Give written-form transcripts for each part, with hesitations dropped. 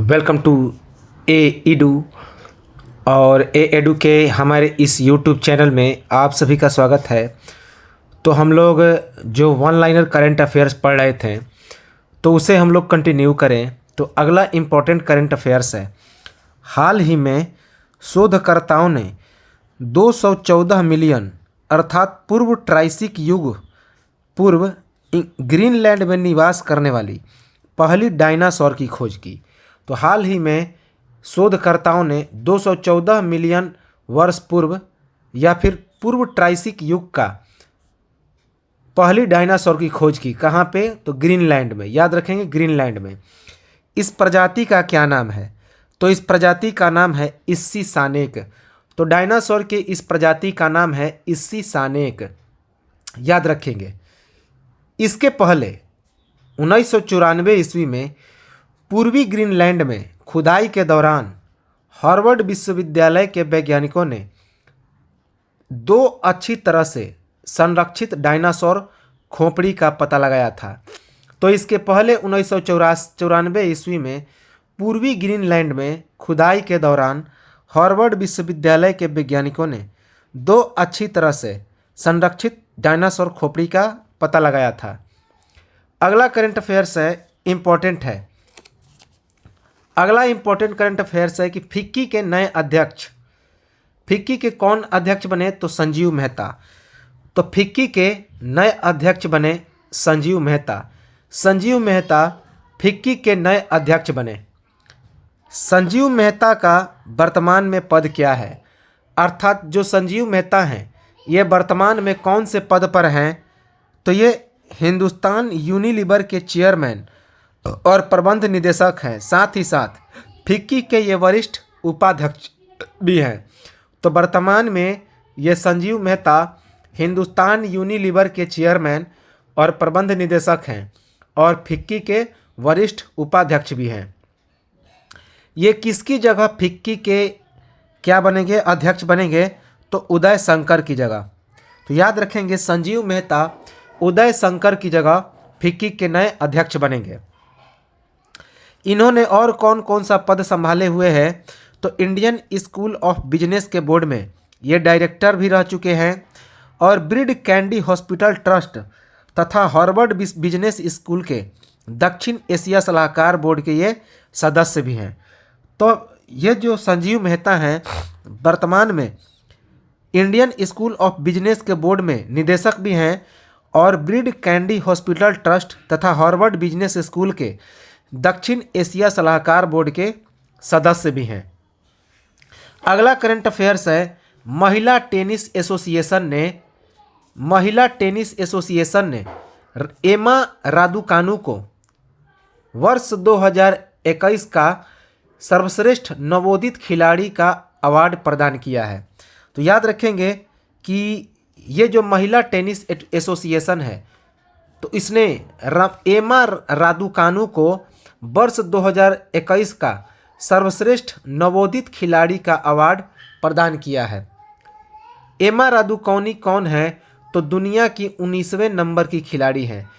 Welcome to edu और edu के हमारे इस यूट्यूब चैनल में आप सभी का स्वागत है। तो हम लोग जो वन लाइनर करंट अफेयर्स पढ़ रहे थे तो उसे हम लोग कंटिन्यू करें। तो अगला इम्पोर्टेंट करंट अफेयर्स है, हाल ही में शोधकर्ताओं ने 214 मिलियन अर्थात पूर्व ट्राइसिक युग पूर्व ग्रीनलैंड में निवास करने वाली पहली डायनासोर की खोज की। तो हाल ही में शोधकर्ताओं ने 214 मिलियन वर्ष पूर्व या फिर पूर्व ट्राइसिक युग का पहली डायनासोर की खोज की। कहाँ पे? तो ग्रीनलैंड में। याद रखेंगे, ग्रीनलैंड में। इस प्रजाति का क्या नाम है? तो इस प्रजाति का नाम है इस्सी सानेक। तो डायनासोर के इस प्रजाति का नाम है इस्सी सानेक, याद रखेंगे। इसके पहले 1994 ईस्वी में पूर्वी ग्रीनलैंड में खुदाई के दौरान हार्वर्ड विश्वविद्यालय के वैज्ञानिकों ने दो अच्छी तरह से संरक्षित डायनासोर खोपड़ी का पता लगाया था। तो इसके पहले 1994 ईस्वी में पूर्वी ग्रीनलैंड में खुदाई के दौरान हार्वर्ड विश्वविद्यालय के वैज्ञानिकों ने दो अच्छी तरह से संरक्षित डायनासोर खोपड़ी का पता लगाया था। अगला करंट अफेयर्स है, इम्पोर्टेंट है। अगला इम्पोर्टेंट करंट अफेयर्स है कि फिक्की के नए अध्यक्ष, फिक्की के कौन अध्यक्ष बने? तो संजीव मेहता। तो फिक्की के नए अध्यक्ष बने संजीव मेहता। संजीव मेहता फिक्की के नए अध्यक्ष बने। संजीव मेहता का वर्तमान में पद क्या है? अर्थात जो संजीव मेहता हैं ये वर्तमान में कौन से पद पर हैं? तो ये हिंदुस्तान यूनिलीवर के चेयरमैन और प्रबंध निदेशक हैं। साथ ही साथ फिक्की के ये वरिष्ठ उपाध्यक्ष भी हैं। तो वर्तमान में ये संजीव मेहता हिंदुस्तान यूनिलीवर के चेयरमैन और प्रबंध निदेशक हैं और फिक्की के वरिष्ठ उपाध्यक्ष भी हैं। ये किसकी जगह फिक्की के क्या बनेंगे? अध्यक्ष बनेंगे। तो उदय शंकर की जगह। तो याद रखेंगे, संजीव मेहता उदय शंकर की जगह फिक्की के नए अध्यक्ष बनेंगे। इन्होंने और कौन कौन सा पद संभाले हुए हैं? तो इंडियन स्कूल ऑफ बिजनेस के बोर्ड में ये डायरेक्टर भी रह चुके हैं और ब्रीड कैंडी हॉस्पिटल ट्रस्ट तथा हार्वर्ड बिजनेस स्कूल के दक्षिण एशिया सलाहकार बोर्ड के ये सदस्य भी हैं। तो ये जो संजीव मेहता हैं वर्तमान में इंडियन स्कूल ऑफ बिजनेस के बोर्ड में निदेशक भी हैं और ब्रीड कैंडी हॉस्पिटल ट्रस्ट तथा हार्वर्ड बिजनेस स्कूल के दक्षिण एशिया सलाहकार बोर्ड के सदस्य भी हैं। अगला करंट अफेयर्स है, महिला टेनिस एसोसिएशन ने एमा रादुकानु को वर्ष 2021 का सर्वश्रेष्ठ नवोदित खिलाड़ी का अवार्ड प्रदान किया है। तो याद रखेंगे कि ये जो महिला टेनिस एसोसिएशन है तो इसने एमा रादुकानु को वर्ष 2021 का सर्वश्रेष्ठ नवोदित खिलाड़ी का अवार्ड प्रदान किया है। एमा रादुकोनी कौन है? तो दुनिया की 19वें नंबर की खिलाड़ी हैं।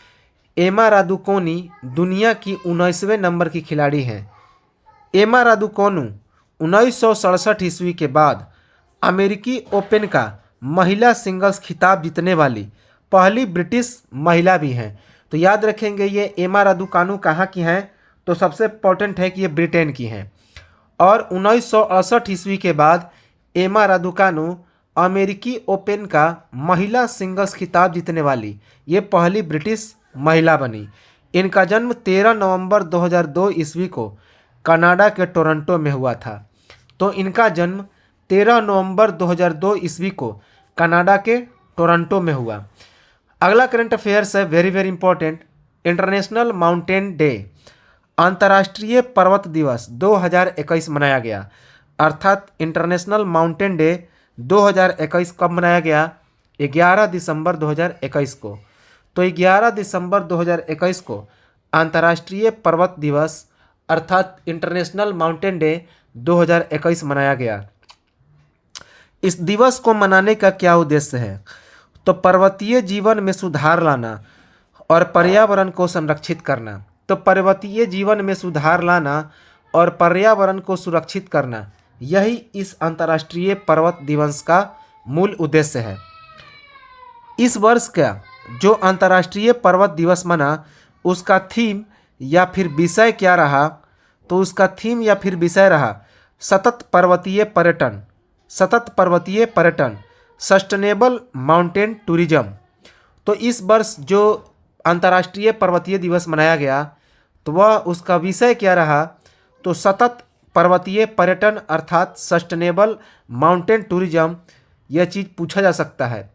एमा रादुकोनी दुनिया की 19वें नंबर की खिलाड़ी हैं। एमा रादुकोनु 1967 ईस्वी के बाद अमेरिकी ओपन का महिला सिंगल्स खिताब जीतने वाली पहली ब्रिटिश महिला भी हैं। तो याद रखेंगे, ये एमा रादुकानु कहाँ की हैं? तो सबसे इम्पोर्टेंट है कि ये ब्रिटेन की हैं। और 1968 ईस्वी के बाद एमा रादुकानु अमेरिकी ओपन का महिला सिंगल्स खिताब जीतने वाली ये पहली ब्रिटिश महिला बनी। इनका जन्म 13 नवंबर 2002 ईस्वी को कनाडा के टोरंटो में हुआ था। तो इनका जन्म 13 नवंबर 2002 ईस्वी को कनाडा के टोरंटो में हुआ। अगला करंट अफेयर्स है, very very important, international mountain day, अंतर्राष्ट्रीय पर्वत दिवस 2021 मनाया गया। अर्थात इंटरनेशनल माउंटेन डे 2021 कब मनाया गया? 11 दिसंबर 2021 को। तो 11 दिसंबर 2021 को अंतर्राष्ट्रीय पर्वत दिवस अर्थात इंटरनेशनल माउंटेन डे 2021 मनाया गया। इस दिवस को मनाने का क्या उद्देश्य है? तो पर्वतीय जीवन में सुधार लाना और पर्यावरण को संरक्षित करना। तो पर्वतीय जीवन में सुधार लाना और पर्यावरण को सुरक्षित करना, यही इस अंतर्राष्ट्रीय पर्वत दिवस का मूल उद्देश्य है। इस वर्ष का जो अंतर्राष्ट्रीय पर्वत दिवस मना, उसका थीम या फिर विषय क्या रहा? तो उसका थीम या फिर विषय रहा सतत पर्वतीय पर्यटन, सतत पर्वतीय पर्यटन, सस्टेनेबल माउंटेन टूरिज्म। तो इस वर्ष जो अंतर्राष्ट्रीय पर्वतीय दिवस मनाया गया, तो वह उसका विषय क्या रहा? तो सतत पर्वतीय पर्यटन अर्थात सस्टेनेबल माउंटेन टूरिज्म। यह चीज़ पूछा जा सकता है।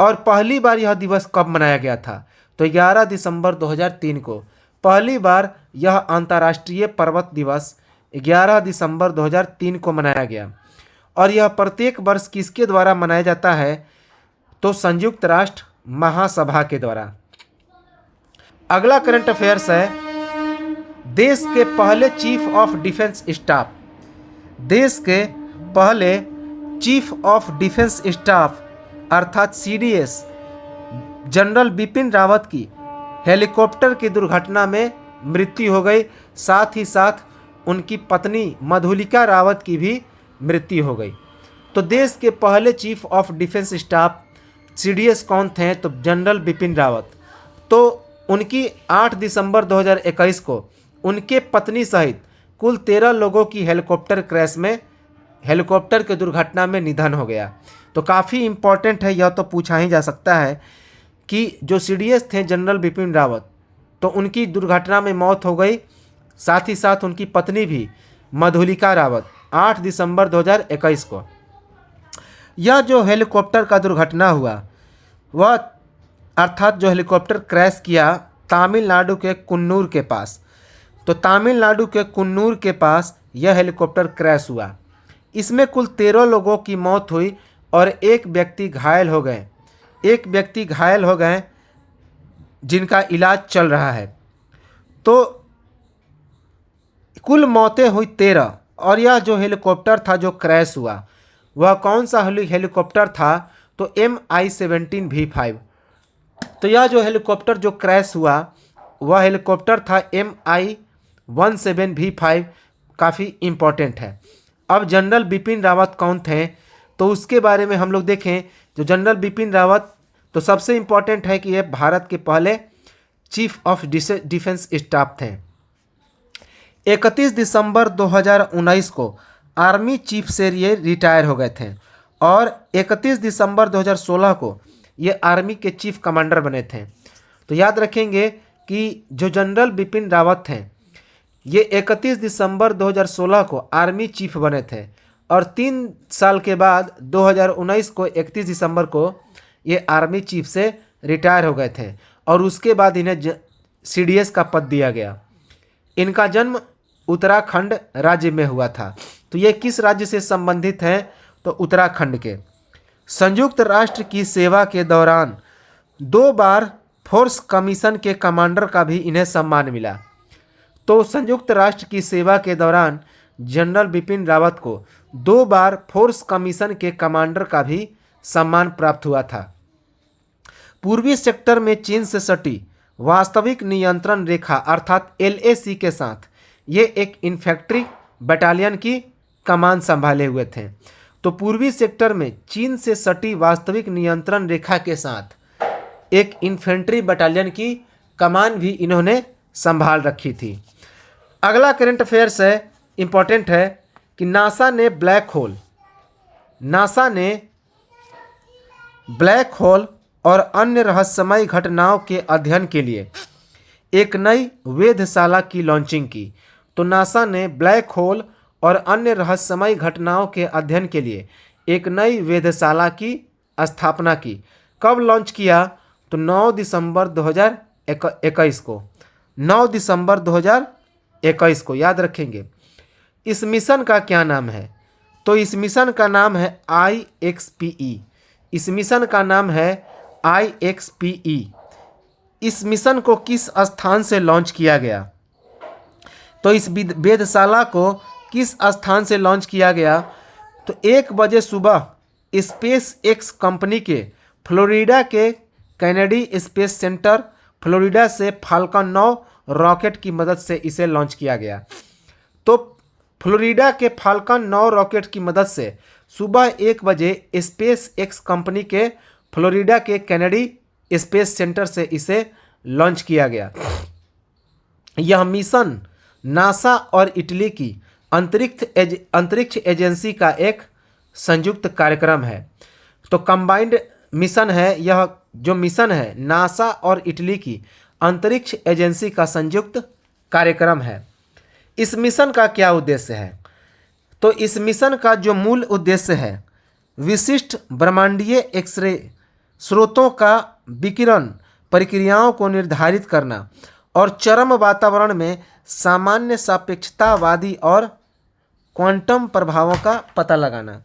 और पहली बार यह दिवस कब मनाया गया था? तो 11 दिसंबर 2003 को पहली बार यह अंतर्राष्ट्रीय पर्वत दिवस 11 दिसंबर 2003 को मनाया गया। और यह प्रत्येक वर्ष किसके द्वारा मनाया जाता है? तो संयुक्त राष्ट्र महासभा के द्वारा। अगला करंट अफेयर्स है, देश के पहले चीफ ऑफ डिफेंस स्टाफ, देश के पहले चीफ ऑफ डिफेंस स्टाफ अर्थात CDS जनरल बिपिन रावत की हेलीकॉप्टर की दुर्घटना में मृत्यु हो गई। साथ ही साथ उनकी पत्नी मधुलिका रावत की भी मृत्यु हो गई। तो देश के पहले chief of defence staff CDS कौन थे? तो जनरल बिपिन रावत। तो उनकी 8 दिसंबर 2021 को उनके पत्नी सहित कुल 13 लोगों की हेलीकॉप्टर क्रैश में, हेलीकॉप्टर के दुर्घटना में निधन हो गया। तो काफ़ी इम्पॉर्टेंट है, यह तो पूछा ही जा सकता है कि जो CDS थे जनरल बिपिन रावत, तो उनकी दुर्घटना में मौत हो गई। साथ ही साथ उनकी पत्नी भी मधुलिका रावत 8 दिसंबर 2021 को। यह जो हेलीकॉप्टर का दुर्घटना हुआ वह अर्थात जो हेलीकॉप्टर क्रैश किया तमिलनाडु के कुन्नूर के पास, तो तमिलनाडु के कुन्नूर के पास यह हेलीकॉप्टर क्रैश हुआ। इसमें कुल 13 लोगों की मौत हुई और एक व्यक्ति घायल हो गए, एक व्यक्ति घायल हो गए जिनका इलाज चल रहा है। तो कुल मौतें हुई 13। और यह जो हेलीकॉप्टर था जो क्रैश हुआ वह कौन सा हेलीकॉप्टर था? तो MI-17 V5। तो यह जो हेलीकॉप्टर जो क्रैश हुआ वह हेलीकॉप्टर था MI-17 V5। काफ़ी इम्पोर्टेंट है। अब जनरल बिपिन रावत कौन थे? तो उसके बारे में हम लोग देखें। जो जनरल बिपिन रावत, तो सबसे इम्पोर्टेंट है कि ये भारत के पहले चीफ ऑफ डिफेंस स्टाफ थे। 31 दिसंबर 2019 को आर्मी चीफ से ये रिटायर हो गए थे और 31 दिसंबर 2016 को ये आर्मी के चीफ कमांडर बने थे। तो याद रखेंगे कि जो जनरल बिपिन रावत थे ये 31 दिसंबर 2016 को आर्मी चीफ बने थे और 3 साल के बाद 2019 को 31 दिसंबर को ये आर्मी चीफ से रिटायर हो गए थे और उसके बाद इन्हें CDS का पद दिया गया। इनका जन्म उत्तराखंड राज्य में हुआ था। तो ये किस राज्य से संबंधित हैं? तो उत्तराखंड के। संयुक्त राष्ट्र की सेवा के दौरान 2 बार फोर्स कमीशन के कमांडर का भी इन्हें सम्मान मिला। तो संयुक्त राष्ट्र की सेवा के दौरान जनरल बिपिन रावत को 2 बार फोर्स कमीशन के कमांडर का भी सम्मान प्राप्त हुआ था। पूर्वी सेक्टर में चीन से सटी वास्तविक नियंत्रण रेखा अर्थात LAC के साथ ये एक इन्फेंट्री बटालियन की कमान संभाले हुए थे। तो पूर्वी सेक्टर में चीन से सटी वास्तविक नियंत्रण रेखा के साथ एक इन्फेंट्री बटालियन की कमान भी इन्होंने संभाल रखी थी। अगला करंट अफेयर्स है, इम्पोर्टेंट है कि नासा ने ब्लैक होल और अन्य रहस्यमय घटनाओं के अध्ययन के लिए एक नई वेधशाला की लॉन्चिंग की। तो नासा ने ब्लैक होल और अन्य रहस्यमय घटनाओं के अध्ययन के लिए एक नई वेधशाला की स्थापना की। कब लॉन्च किया? तो 9 दिसंबर 2021 को, 9 दिसंबर 2021 को याद रखेंगे। इस मिशन का क्या नाम है? तो इस मिशन का नाम है IXPE। इस मिशन का नाम है IXPE। इस मिशन को किस स्थान से लॉन्च किया गया? तो इस वेधशाला को किस स्थान से लॉन्च किया गया? तो 1 बजे सुबह SpaceX कंपनी के फ्लोरिडा के कैनेडी स्पेस सेंटर फ्लोरिडा से फाल्कन 9 रॉकेट की मदद से इसे लॉन्च किया गया। तो फ्लोरिडा के फाल्कन 9 रॉकेट की मदद से सुबह 1 बजे स्पेस एक्स कंपनी के फ्लोरिडा के कैनेडी स्पेस सेंटर से इसे लॉन्च किया गया। यह मिशन नासा और इटली की अंतरिक्ष एजेंसी का एक संयुक्त कार्यक्रम है। तो कंबाइंड मिशन है, यह जो मिशन है नासा और इटली की अंतरिक्ष एजेंसी का संयुक्त कार्यक्रम है। इस मिशन का क्या उद्देश्य है? तो इस मिशन का जो मूल उद्देश्य है विशिष्ट ब्रह्मांडीय एक्सरे स्रोतों का विकिरण प्रक्रियाओं को निर्धारित करना और चरम वातावरण में सामान्य सापेक्षतावादी और क्वांटम प्रभावों का पता लगाना।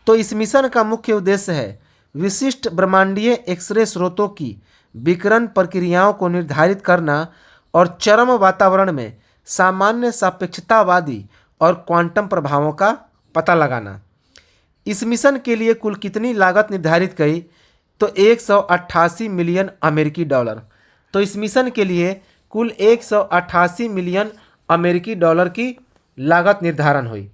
तो इस मिशन का मुख्य उद्देश्य है विशिष्ट ब्रह्मांडीय एक्सरे स्रोतों की विकिरण प्रक्रियाओं को निर्धारित करना और चरम वातावरण में सामान्य सापेक्षतावादी और क्वांटम प्रभावों का पता लगाना। इस मिशन के लिए कुल कितनी लागत निर्धारित गई? तो 188 मिलियन अमेरिकी डॉलर। तो इस मिशन के लिए कुल 188 मिलियन अमेरिकी डॉलर की लागत निर्धारण हुई।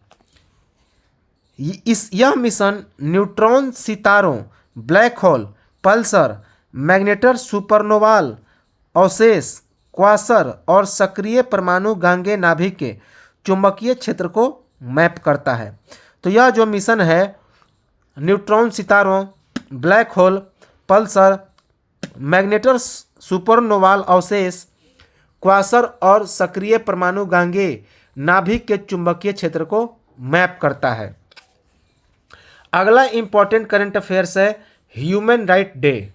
यह मिशन न्यूट्रॉन सितारों, ब्लैक होल, पल्सर, मैग्नेटर सुपरनोवाल अवशेष, क्वासर और सक्रिय परमाणु गांगे नाभिक के चुंबकीय क्षेत्र को मैप करता है। तो यह जो मिशन है न्यूट्रॉन सितारों, ब्लैक होल, पल्सर, मैग्नेटर सुपरनोवाल अवशेष, क्वासर और सक्रिय परमाणु गांगे नाभिक के चुंबकीय क्षेत्र को मैप करता है। अगला इंपॉर्टेंट करंट अफेयर्स है ह्यूमन राइट डे।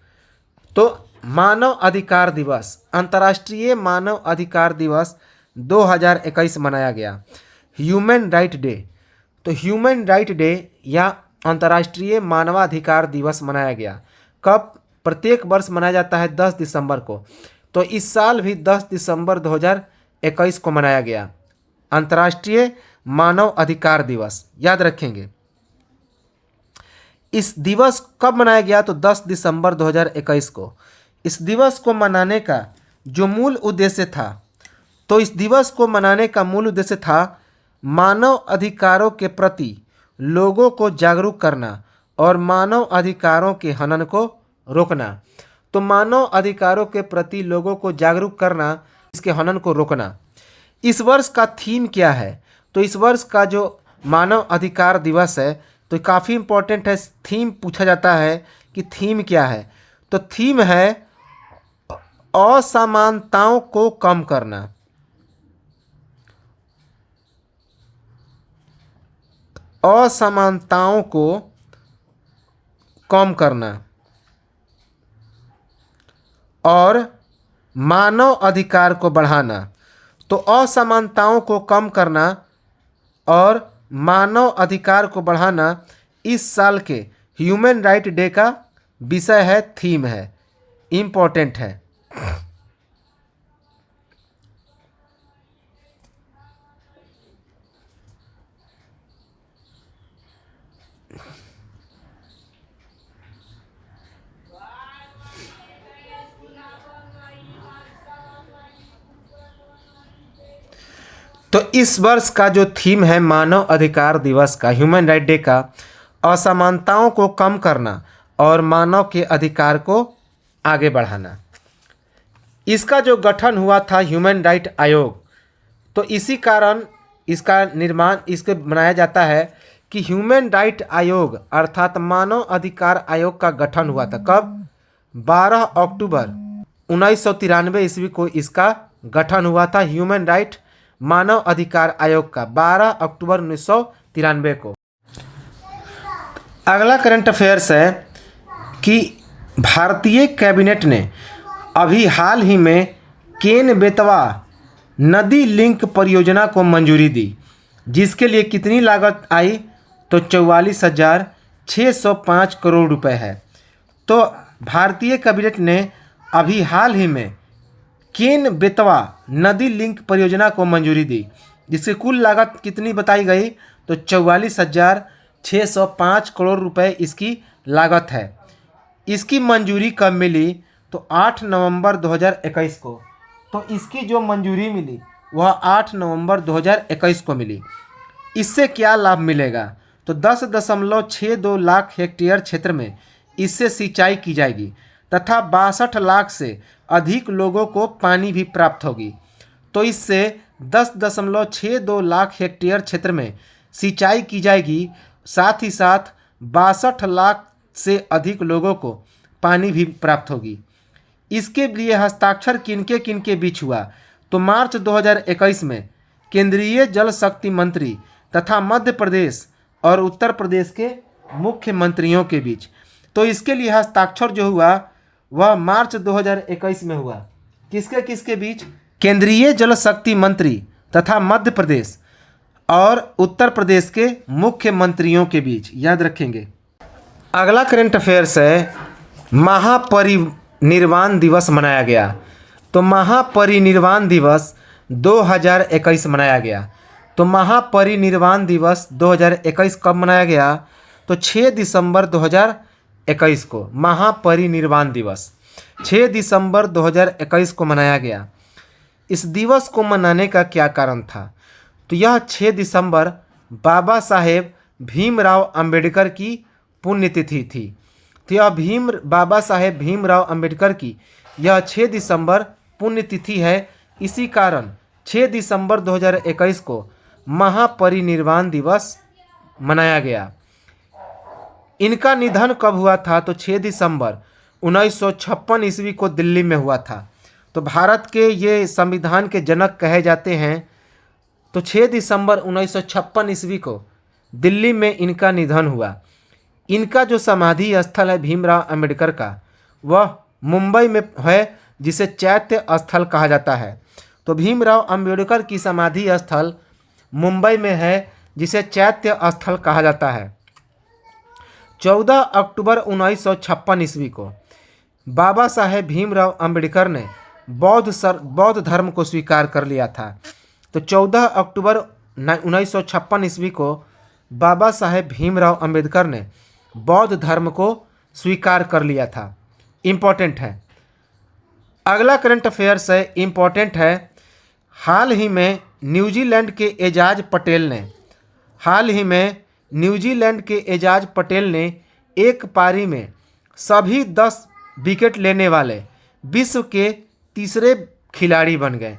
तो मानव अधिकार दिवस, अंतर्राष्ट्रीय मानव अधिकार दिवस 2021 मनाया गया। ह्यूमन राइट डे, तो ह्यूमन राइट डे या अंतर्राष्ट्रीय मानवाधिकार दिवस मनाया गया। कब? प्रत्येक वर्ष मनाया जाता है 10 दिसंबर को। तो इस साल भी 10 दिसंबर 2021 को मनाया गया अंतर्राष्ट्रीय मानव अधिकार दिवस, याद रखेंगे। इस दिवस कब मनाया गया? तो 10 दिसंबर 2021 को। इस दिवस को मनाने का जो मूल उद्देश्य था, तो इस दिवस को मनाने का मूल उद्देश्य था मानव अधिकारों के प्रति लोगों को जागरूक करना और मानव अधिकारों के हनन को रोकना। तो मानव अधिकारों के प्रति लोगों को जागरूक करना, इसके हनन को रोकना। इस वर्ष का थीम क्या है? तो इस वर्ष का जो मानव अधिकार दिवस है तो काफ़ी इम्पोर्टेंट है। थीम पूछा जाता है कि थीम क्या है? तो थीम है असमानताओं को कम करना। असमानताओं को कम करना और मानव अधिकार को बढ़ाना। तो असमानताओं को कम करना और मानव अधिकार को बढ़ाना इस साल के ह्यूमन राइट डे का विषय है, थीम है, इम्पोर्टेंट है। तो इस वर्ष का जो थीम है मानव अधिकार दिवस का, ह्यूमन राइट डे का, असमानताओं को कम करना और मानव के अधिकार को आगे बढ़ाना। इसका जो गठन हुआ था ह्यूमन राइट आयोग, तो इसी कारण इसका निर्माण इसके बनाया जाता है कि ह्यूमन राइट आयोग अर्थात मानव अधिकार आयोग का गठन हुआ था। कब? 12 अक्टूबर 1993 ईस्वी को इसका गठन हुआ था। ह्यूमन राइट मानव अधिकार आयोग का 12 अक्टूबर 1993 को। अगला करंट अफेयर्स है कि भारतीय कैबिनेट ने अभी हाल ही में केन बेतवा नदी लिंक परियोजना को मंजूरी दी, जिसके लिए कितनी लागत आई? तो 44,605 करोड़ रुपए है। तो भारतीय कैबिनेट ने अभी हाल ही में केन बेतवा नदी लिंक परियोजना को मंजूरी दी, जिसकी कुल लागत कितनी बताई गई? तो 44,605 करोड़ रुपए इसकी लागत है। इसकी मंजूरी कब मिली? तो 8 नवंबर 2021 को। तो इसकी जो मंजूरी मिली वह 8 नवंबर 2021 को मिली। इससे क्या लाभ मिलेगा? तो 10.62 लाख हेक्टेयर क्षेत्र में इससे सिंचाई की जाएगी तथा 62 लाख से अधिक लोगों को पानी भी प्राप्त होगी। तो इससे 10.62 लाख हेक्टेयर क्षेत्र में सिंचाई की जाएगी, साथ ही साथ 62 लाख से अधिक लोगों को पानी भी प्राप्त होगी। इसके लिए हस्ताक्षर किनके बीच हुआ? तो मार्च 2021 में केंद्रीय जल शक्ति मंत्री तथा मध्य प्रदेश और उत्तर प्रदेश के मुख्यमंत्रियों के बीच। तो इसके लिए हस्ताक्षर जो हुआ वह मार्च 2021 में हुआ। किसके बीच? केंद्रीय जल शक्ति मंत्री तथा मध्य प्रदेश और उत्तर प्रदेश के मुख्यमंत्रियों के बीच, याद रखेंगे। अगला करंट अफेयर्स है, महापरिनिर्वाण दिवस मनाया गया। तो महापरिनिर्वाण दिवस 2021 मनाया गया। तो महापरिनिर्वाण दिवस 2021 कब मनाया गया? तो 6 दिसंबर 2021 को महापरिनिर्वाण दिवस 6 दिसंबर 2021 को मनाया गया। इस दिवस को मनाने का क्या कारण था? तो यह 6 दिसंबर बाबा साहेब भीमराव अंबेडकर की पुण्यतिथि थी। तो यह बाबा साहेब भीमराव अंबेडकर की यह 6 दिसंबर पुण्यतिथि है। इसी कारण 6 दिसंबर 2021 को महापरिनिर्वाण दिवस मनाया गया। इनका निधन कब हुआ था? तो 6 दिसंबर 1956 ईस्वी को दिल्ली में हुआ था। तो भारत के ये संविधान के जनक कहे जाते हैं। तो 6 दिसंबर 1956 ईस्वी को दिल्ली में इनका निधन हुआ। इनका जो समाधि स्थल है भीमराव अंबेडकर का, वह मुंबई में है, जिसे चैत्य स्थल कहा जाता है। तो भीमराव अंबेडकर की समाधि स्थल मुंबई में है, जिसे चैत्य स्थल कहा जाता है। 14 अक्टूबर 1956 ईस्वी को बाबा साहेब भीमराव अंबेडकर ने बौद्ध धर्म को स्वीकार कर लिया था। तो 14 अक्टूबर 1956 ईस्वी को बाबा साहेब भीमराव अंबेडकर ने बौद्ध धर्म को स्वीकार कर लिया था। इम्पोर्टेंट है। अगला करंट अफेयर्स है, इम्पोर्टेंट है। हाल ही में न्यूजीलैंड के एजाज पटेल ने एक पारी में सभी 10 विकेट लेने वाले विश्व के तीसरे खिलाड़ी बन गए।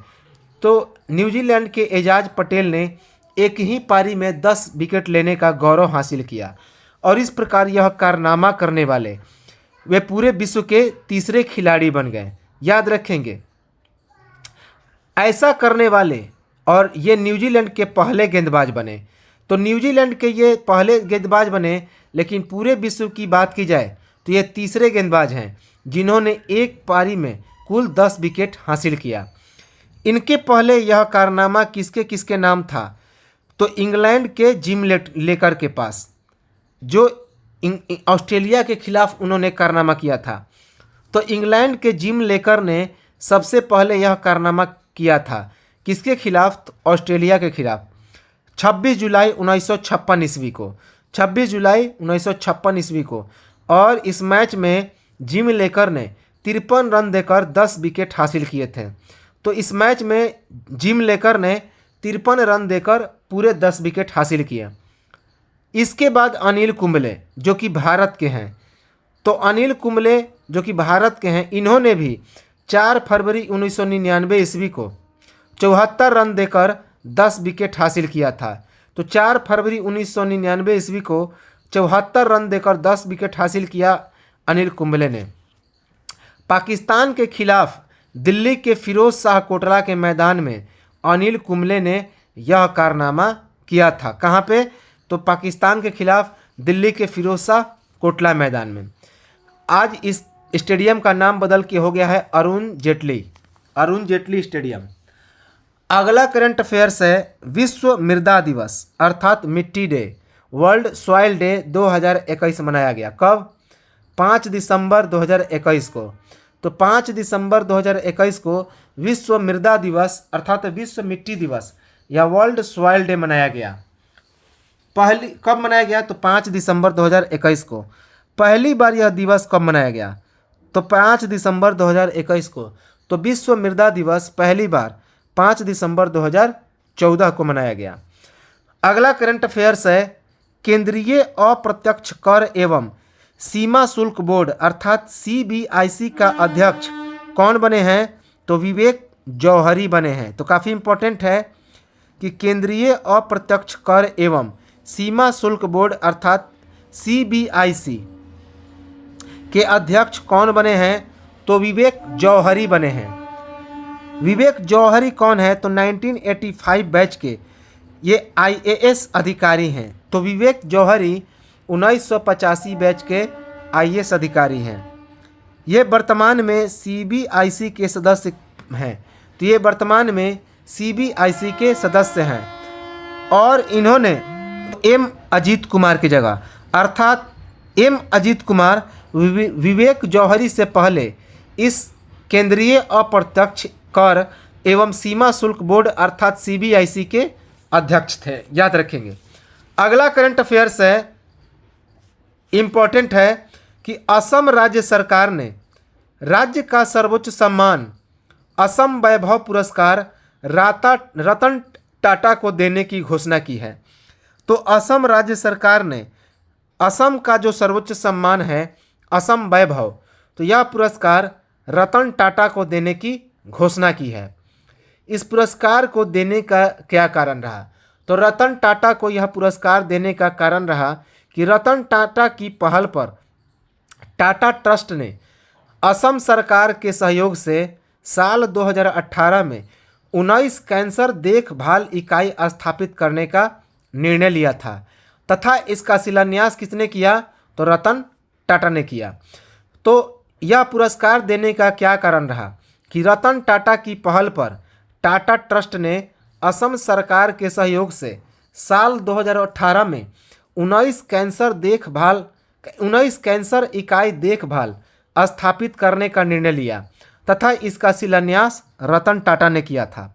तो न्यूजीलैंड के एजाज पटेल ने एक ही पारी में 10 विकेट लेने का गौरव हासिल किया और इस प्रकार यह कारनामा करने वाले वे पूरे विश्व के तीसरे खिलाड़ी बन गए। याद रखेंगे, ऐसा करने वाले, और ये न्यूजीलैंड के पहले गेंदबाज बने। तो न्यूजीलैंड के ये पहले गेंदबाज बने, लेकिन पूरे विश्व की बात की जाए तो ये तीसरे गेंदबाज हैं जिन्होंने एक पारी में कुल 10 विकेट हासिल किया। इनके पहले यह कारनामा किसके नाम था? तो इंग्लैंड के जिम लेकर के पास, जो ऑस्ट्रेलिया के खिलाफ उन्होंने कारनामा किया था। तो इंग्लैंड के जिम लेकर ने सबसे पहले यह कारनामा किया था। किसके खिलाफ? तो ऑस्ट्रेलिया के खिलाफ 26 जुलाई 1956 ईस्वी को 26 जुलाई 1956 ईस्वी को। और इस मैच में जिम लेकर ने 53 रन देकर 10 विकेट हासिल किए थे। तो इस मैच में जिम लेकर ने 53 रन देकर पूरे 10 विकेट हासिल किए। इसके बाद अनिल कुंबले जो कि भारत के हैं, तो अनिल कुंबले जो कि भारत के हैं, इन्होंने भी 4 फरवरी 1999 ईस्वी को 74 रन देकर 10 विकेट हासिल किया था। तो 4 फरवरी 1999 ईस्वी को 74 रन देकर 10 विकेट हासिल किया अनिल कुंबले ने। पाकिस्तान के खिलाफ दिल्ली के फिरोज शाह कोटला के मैदान में अनिल कुंबले ने यह कारनामा किया था। कहाँ पे? तो पाकिस्तान के खिलाफ दिल्ली के फिरोज शाह कोटला मैदान में। आज इस स्टेडियम का नाम बदल के हो गया है अरुण जेटली स्टेडियम। अगला करंट अफेयर्स है, विश्व मृदा दिवस अर्थात मिट्टी डे, वर्ल्ड सॉइल डे 2021 मनाया गया। कब? 5 दिसंबर 2021 को। तो 5 दिसंबर 2021 को विश्व मृदा दिवस अर्थात विश्व मिट्टी दिवस या वर्ल्ड सॉइल डे मनाया गया। कब मनाया गया? तो 5 दिसंबर 2021 को। पहली बार यह दिवस कब मनाया गया? तो 5 दिसंबर 2021 को। तो विश्व मृदा दिवस पहली बार 5 दिसंबर 2014 को मनाया गया। अगला करंट अफेयर्स है, केंद्रीय अप्रत्यक्ष कर एवं सीमा शुल्क बोर्ड अर्थात CBIC का अध्यक्ष कौन बने हैं? तो विवेक जौहरी बने हैं। तो काफ़ी इंपॉर्टेंट है कि केंद्रीय अप्रत्यक्ष कर एवं सीमा शुल्क बोर्ड अर्थात CBIC के अध्यक्ष कौन बने हैं? तो विवेक जौहरी बने हैं। विवेक जौहरी कौन है? तो 1985 बैच के ये IAS अधिकारी हैं। तो विवेक जौहरी 1985 बैच के IAS अधिकारी हैं। ये वर्तमान में CBIC के सदस्य हैं। तो ये वर्तमान में CBIC के सदस्य हैं और इन्होंने M अजीत कुमार की जगह अर्थात M अजीत कुमार विवेक जौहरी से पहले इस केंद्रीय अप्रत्यक्ष कर एवं सीमा शुल्क बोर्ड अर्थात CBIC के अध्यक्ष थे, याद रखेंगे। अगला करंट अफेयर्स है, इम्पोर्टेंट है कि असम राज्य सरकार ने राज्य का सर्वोच्च सम्मान असम वैभव पुरस्कार रतन टाटा को देने की घोषणा की है। तो असम राज्य सरकार ने असम का जो सर्वोच्च सम्मान है असम वैभव, तो यह पुरस्कार रतन टाटा को देने की घोषणा की है। इस पुरस्कार को देने का क्या कारण रहा? तो रतन टाटा को यह पुरस्कार देने का कारण रहा कि रतन टाटा की पहल पर टाटा ट्रस्ट ने असम सरकार के सहयोग से साल 2018 में 19 कैंसर देखभाल इकाई स्थापित करने का निर्णय लिया था तथा इसका शिलान्यास किसने किया? तो रतन टाटा ने किया। तो यह पुरस्कार देने का क्या कारण रहा कि रतन टाटा की पहल पर टाटा ट्रस्ट ने असम सरकार के सहयोग से साल 2018 में 19 कैंसर इकाई देखभाल स्थापित करने का निर्णय लिया तथा इसका शिलान्यास रतन टाटा ने किया था।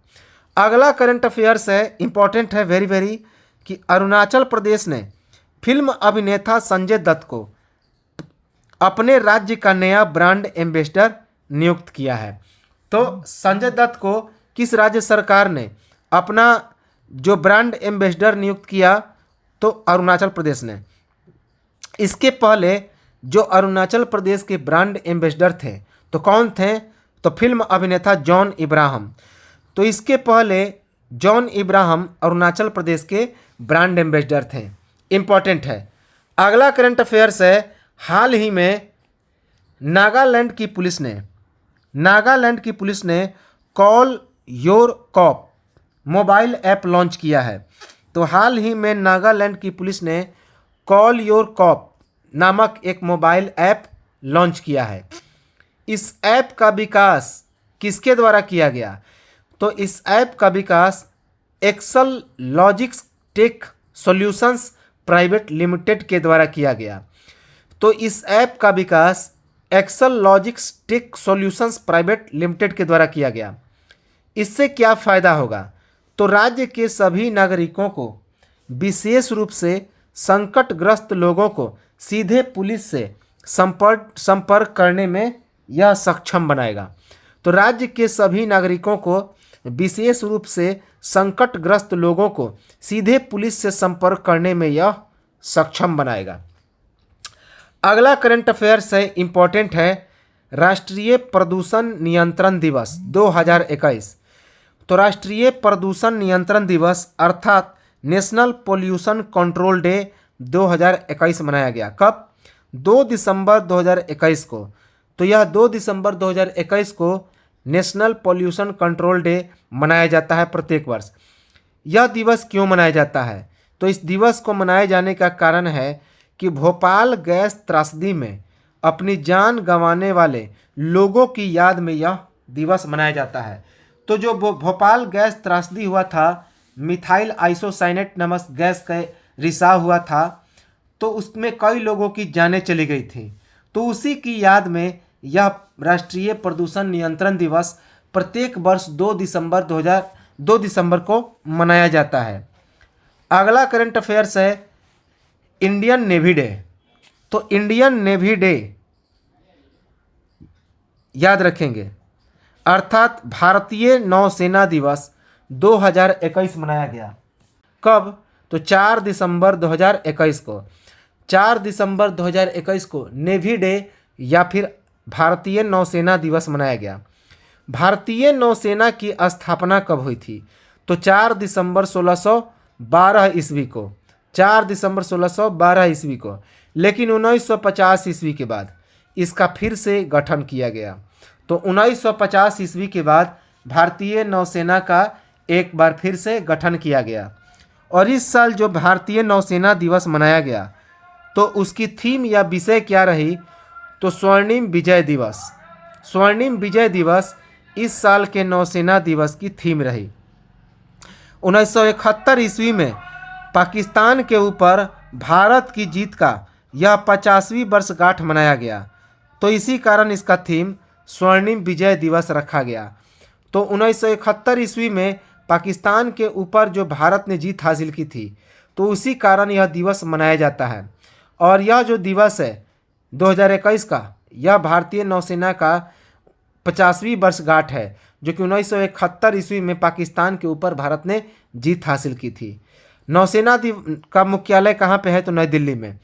अगला करंट अफेयर्स है, इंपॉर्टेंट है वेरी कि अरुणाचल प्रदेश ने फिल्म अभिनेता संजय दत्त को अपने राज्य का नया ब्रांड एम्बेसडर नियुक्त किया है। तो संजय दत्त को किस राज्य सरकार ने अपना जो ब्रांड एम्बेसडर नियुक्त किया? तो अरुणाचल प्रदेश ने। इसके पहले जो अरुणाचल प्रदेश के ब्रांड एम्बेसडर थे तो कौन थे? तो फिल्म अभिनेता जॉन इब्राहिम। तो इसके पहले जॉन इब्राहिम अरुणाचल प्रदेश के ब्रांड एम्बेसडर थे, इम्पॉर्टेंट है। अगला करंट अफेयर्स है, हाल ही में नागालैंड की पुलिस ने call your cop mobile app launch किया है। तो हाल ही में नागालैंड की पुलिस ने कॉल योर कॉप नामक एक मोबाइल ऐप लॉन्च किया है। इस ऐप का विकास किसके द्वारा किया गया? तो इस ऐप का विकास Excel logics tech solutions private limited के द्वारा किया गया। तो इस ऐप का विकास Excel logics tech solutions private limited के द्वारा किया गया। इससे क्या फ़ायदा होगा? तो राज्य के सभी नागरिकों को, विशेष रूप से संकटग्रस्त लोगों को सीधे पुलिस से संपर्क करने में यह सक्षम बनाएगा। तो राज्य के सभी नागरिकों को, विशेष रूप से संकटग्रस्त लोगों को सीधे पुलिस से संपर्क करने में यह सक्षम बनाएगा। अगला करंट अफेयर्स है, इम्पोर्टेंट है, राष्ट्रीय प्रदूषण नियंत्रण दिवस 2021। तो राष्ट्रीय प्रदूषण नियंत्रण दिवस अर्थात नेशनल पोल्यूशन कंट्रोल डे 2021 मनाया गया। कब? 2 दिसंबर 2021 को। तो यह 2 दिसंबर 2021 को नेशनल पोल्यूशन कंट्रोल डे मनाया जाता है प्रत्येक वर्ष। यह दिवस क्यों मनाया जाता है? तो इस दिवस को मनाए जाने का कारण है कि भोपाल गैस त्रासदी में अपनी जान गंवाने वाले लोगों की याद में यह दिवस मनाया जाता है। तो जो भोपाल गैस त्रासदी हुआ था, मिथाइल आइसोसाइनेट नामक गैस का रिसाव हुआ था, तो उसमें कई लोगों की जानें चली गई थी। तो उसी की याद में यह राष्ट्रीय प्रदूषण नियंत्रण दिवस प्रत्येक वर्ष 2 दिसंबर को मनाया जाता है। अगला करंट अफेयर्स है इंडियन नेवी डे। तो इंडियन नेवी डे याद रखेंगे। अर्थात भारतीय नौसेना दिवस 2021 मनाया गया। कब? तो 4 दिसंबर 2021 को। 4 दिसंबर 2021 को नेवी डे या फिर भारतीय नौसेना दिवस मनाया गया। भारतीय नौसेना की स्थापना कब हुई थी? तो 4 दिसंबर 1612 ईस्वी को। 4 दिसंबर 1612 ईस्वी को। लेकिन 1950 ईस्वी के बाद इसका फिर से गठन किया गया। तो 1950 ईस्वी के बाद भारतीय नौसेना का एक बार फिर से गठन किया गया। और इस साल जो भारतीय नौसेना दिवस मनाया गया तो उसकी थीम या विषय क्या रही? तो स्वर्णिम विजय दिवस। स्वर्णिम विजय दिवस इस साल के नौसेना दिवस की थीम रही। 1971 ईस्वी में पाकिस्तान के ऊपर भारत की जीत का यह 50वीं वर्षगांठ मनाया गया। तो इसी कारण इसका थीम स्वर्णिम विजय दिवस रखा गया। तो 1971 ईस्वी में पाकिस्तान के ऊपर जो भारत ने जीत हासिल की थी तो उसी कारण यह दिवस मनाया जाता है। और यह जो दिवस है 2021 का, यह भारतीय नौसेना का 50वीं वर्षगांठ है जो कि 1971 ईस्वी में पाकिस्तान के ऊपर भारत ने जीत हासिल की थी। नौसेना का मुख्यालय कहाँ पे है? तो नई दिल्ली में।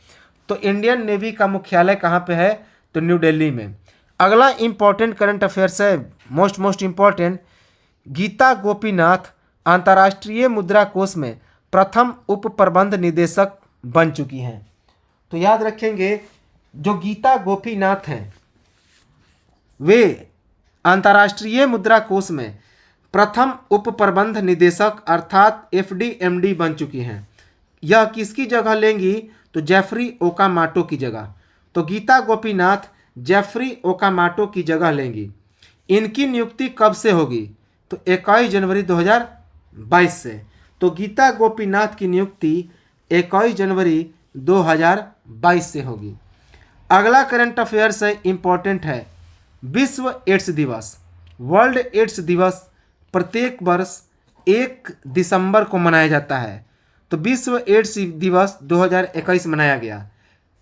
तो इंडियन नेवी का मुख्यालय कहाँ पे है? तो न्यू दिल्ली में। अगला इम्पोर्टेंट करंट अफेयर्स है, मोस्ट इम्पोर्टेंट। गीता गोपीनाथ अंतर्राष्ट्रीय मुद्रा कोष में प्रथम उप प्रबंध निदेशक बन चुकी हैं। तो याद रखेंगे, जो गीता गोपीनाथ हैं वे अंतर्राष्ट्रीय मुद्रा कोष में प्रथम उप प्रबंध निदेशक अर्थात FD/MD बन चुकी हैं। यह किसकी जगह लेंगी? तो जेफरी ओकामाटो की जगह। तो गीता गोपीनाथ जेफरी ओकामाटो की जगह लेंगी। इनकी नियुक्ति कब से होगी? तो 21 जनवरी 2022 से। तो गीता गोपीनाथ की नियुक्ति 21 जनवरी 2022 से होगी। अगला करंट अफेयर्स है, इम्पोर्टेंट है। विश्व एड्स दिवस, वर्ल्ड एड्स दिवस प्रत्येक वर्ष 1 दिसंबर को मनाया जाता है। तो विश्व एड्स दिवस 2021 मनाया गया।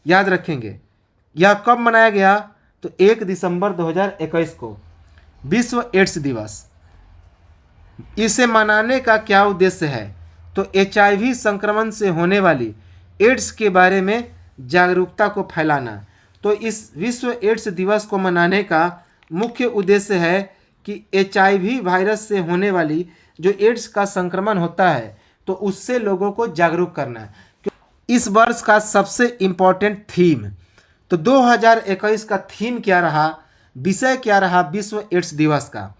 याद रखेंगे, यह कब मनाया गया? तो 1 दिसंबर 2021 को विश्व एड्स दिवस। इसे मनाने का क्या उद्देश्य है? तो HIV संक्रमण से होने वाली एड्स के बारे में जागरूकता को फैलाना। तो इस विश्व एड्स दिवस को मनाने का मुख्य उद्देश्य है कि HIV वायरस से होने वाली जो एड्स का संक्रमण होता है तो उससे लोगों को जागरूक करना। इस वर्ष का सबसे इम्पोर्टेंट थीम, तो 2021 का थीम क्या रहा, विषय क्या रहा विश्व एड्स दिवस का?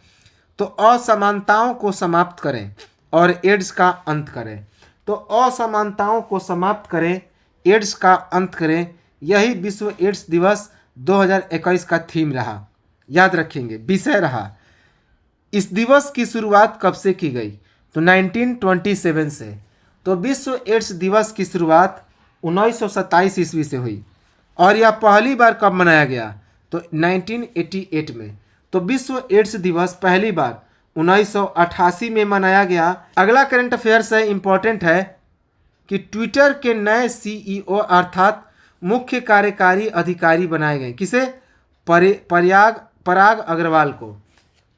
तो असमानताओं को समाप्त करें और एड्स का अंत करें। तो असमानताओं को समाप्त करें, एड्स का अंत करें, यही विश्व एड्स दिवस 2021 का थीम रहा। याद रखेंगे, विषय रहा। इस दिवस की शुरुआत कब से की गई? तो 1927 से। तो विश्व एड्स दिवस की शुरुआत 1927 ईस्वी से हुई। और यह पहली बार कब मनाया गया? तो 1988 में। तो विश्व एड्स दिवस पहली बार 1988 में मनाया गया। अगला करंट अफेयर्स है, इम्पोर्टेंट है कि ट्विटर के नए CEO अर्थात मुख्य कार्यकारी अधिकारी बनाए गए। किसे? पराग अग्रवाल को।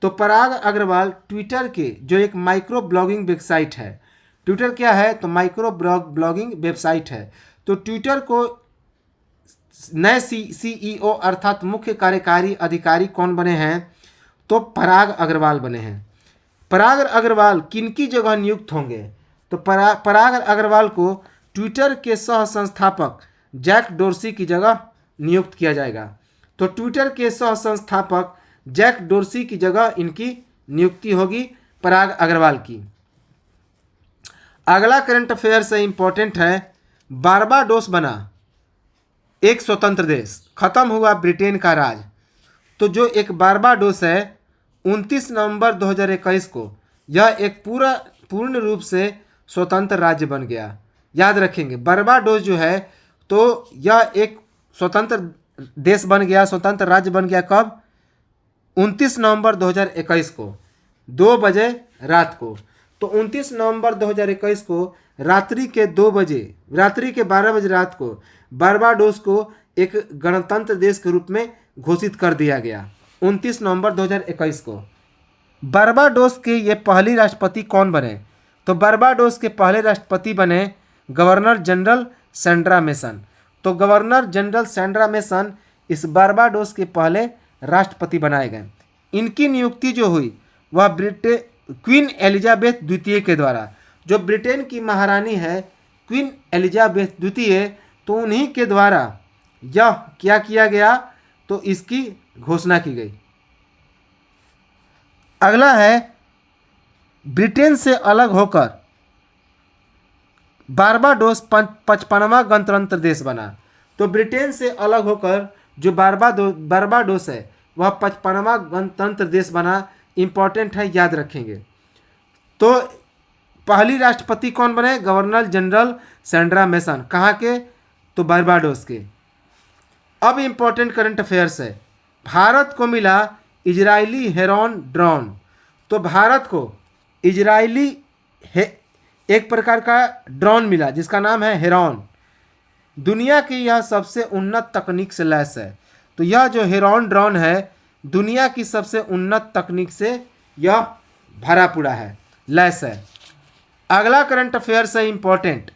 तो पराग अग्रवाल ट्विटर के जो एक माइक्रो ब्लॉगिंग वेबसाइट है, ट्विटर क्या है? तो माइक्रो ब्लॉगिंग वेबसाइट है। तो ट्विटर को नए CEO अर्थात मुख्य कार्यकारी अधिकारी कौन बने हैं? तो पराग अग्रवाल बने हैं। पराग अग्रवाल किनकी जगह नियुक्त होंगे? तो पराग अग्रवाल को ट्विटर के सह संस्थापक जैक डोर्सी की जगह नियुक्त किया जाएगा। तो ट्विटर के सह संस्थापक जैक डोर्सी की जगह इनकी नियुक्ति होगी, पराग अग्रवाल की। अगला करंट अफेयर से इंपॉर्टेंट है, बारबाडोस बना एक स्वतंत्र देश, खत्म हुआ ब्रिटेन का राज। तो जो एक बारबाडोस है 29 नवंबर 2021 को यह एक पूर्ण रूप से स्वतंत्र राज्य बन गया। याद रखेंगे, बारबाडोस जो है तो यह एक स्वतंत्र देश बन गया, स्वतंत्र राज्य बन गया। कब? 29 नवंबर 2021 को 2 बजे रात को। तो 29 नवंबर 2021 को रात्रि के 12 बजे रात को बारबाडोस को एक गणतंत्र देश के रूप में घोषित कर दिया गया। 29 नवंबर 2021 को बारबाडोस के ये पहली राष्ट्रपति कौन बने? तो बारबाडोस के पहले राष्ट्रपति बने गवर्नर जनरल सैंड्रा मेसन। तो गवर्नर जनरल सैंड्रा मेसन इस बारबाडोस के पहले राष्ट्रपति बनाए गए। इनकी नियुक्ति जो हुई वह क्वीन एलिजाबेथ द्वितीय के द्वारा, जो ब्रिटेन की महारानी है क्वीन एलिजाबेथ द्वितीय, तो उन्हीं के द्वारा यह क्या किया गया, तो इसकी घोषणा की गई। अगला है ब्रिटेन से अलग होकर बारबाडोस 55वां गणतंत्र देश बना। तो ब्रिटेन से अलग होकर जो बारबाडोस है वह 55वां गणतंत्र देश बना। इम्पॉर्टेंट है, याद रखेंगे। तो पहली राष्ट्रपति कौन बने? Governor general Sandra mason. कहाँ के? तो बारबाडोस के। अब इम्पोर्टेंट करंट अफेयर्स है। भारत को मिला इजरायली हेरॉन ड्रोन। तो भारत को इजरायली एक प्रकार का ड्रोन मिला जिसका नाम है हेरॉन। दुनिया की यह सबसे उन्नत तकनीक से लैस है। तो यह जो हेरॉन ड्रोन है दुनिया की सबसे उन्नत तकनीक से यह भरा पूरा है, लैस है। अगला करंट अफेयर्स है इम्पोर्टेंट।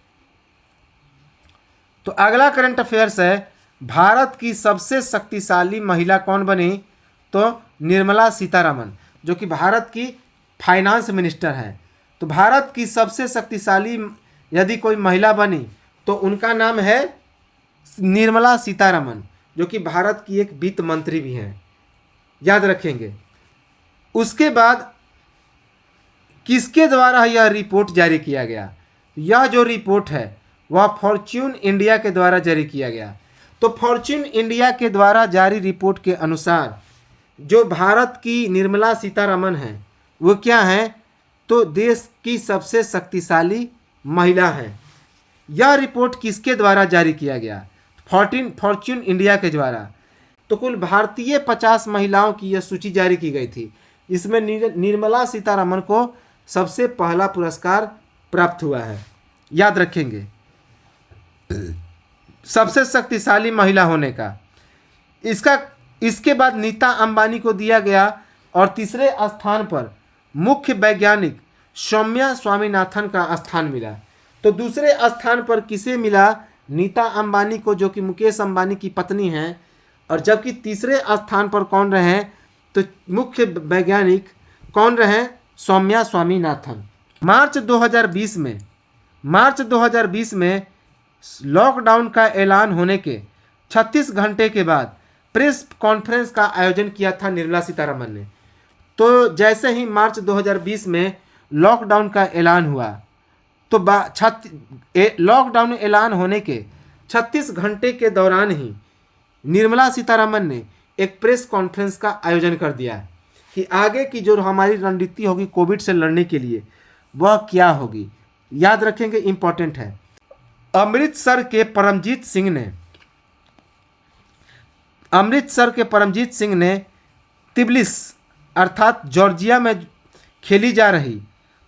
तो अगला करंट अफेयर्स है भारत की सबसे शक्तिशाली महिला कौन बनी? तो निर्मला सीतारमण, जो कि भारत की फाइनेंस मिनिस्टर हैं। तो भारत की सबसे शक्तिशाली यदि कोई महिला बनी तो उनका नाम है निर्मला सीतारमण, जो कि भारत की एक वित्त मंत्री भी हैं, याद रखेंगे। उसके बाद किसके द्वारा यह रिपोर्ट जारी किया गया? यह जो रिपोर्ट है वह फॉर्च्यून इंडिया के द्वारा जारी किया गया। तो फॉर्च्यून इंडिया के द्वारा जारी रिपोर्ट के अनुसार जो भारत की निर्मला सीतारमण हैं वो क्या हैं? तो देश की सबसे शक्तिशाली महिला हैं। यह रिपोर्ट किसके द्वारा जारी किया गया? फॉर्च्यून इंडिया के द्वारा। तो कुल भारतीय 50 महिलाओं की यह सूची जारी की गई थी, इसमें निर्मला सीतारमण को सबसे पहला पुरस्कार प्राप्त हुआ है, याद रखेंगे, सबसे शक्तिशाली महिला होने का। इसके बाद नीता अंबानी को दिया गया और तीसरे स्थान पर मुख्य वैज्ञानिक सौम्या स्वामीनाथन का स्थान मिला। तो दूसरे स्थान पर किसे मिला? नीता अंबानी को, जो कि मुकेश अंबानी की पत्नी हैं। और जबकि तीसरे स्थान पर कौन रहे? तो मुख्य वैज्ञानिक कौन रहे? सौम्या स्वामीनाथन। मार्च 2020 में लॉकडाउन का ऐलान होने के 36 घंटे के बाद प्रेस कॉन्फ्रेंस का आयोजन किया था निर्मला सीतारमण ने। तो जैसे ही मार्च 2020 में लॉकडाउन का ऐलान हुआ तो लॉकडाउन ऐलान होने के 36 घंटे के दौरान ही निर्मला सीतारमण ने एक प्रेस कॉन्फ्रेंस का आयोजन कर दिया कि आगे की जो हमारी रणनीति होगी कोविड से लड़ने के लिए वह क्या होगी, याद रखेंगे, इम्पॉर्टेंट है। अमृतसर के परमजीत सिंह ने तिब्लिस अर्थात जॉर्जिया में खेली जा रही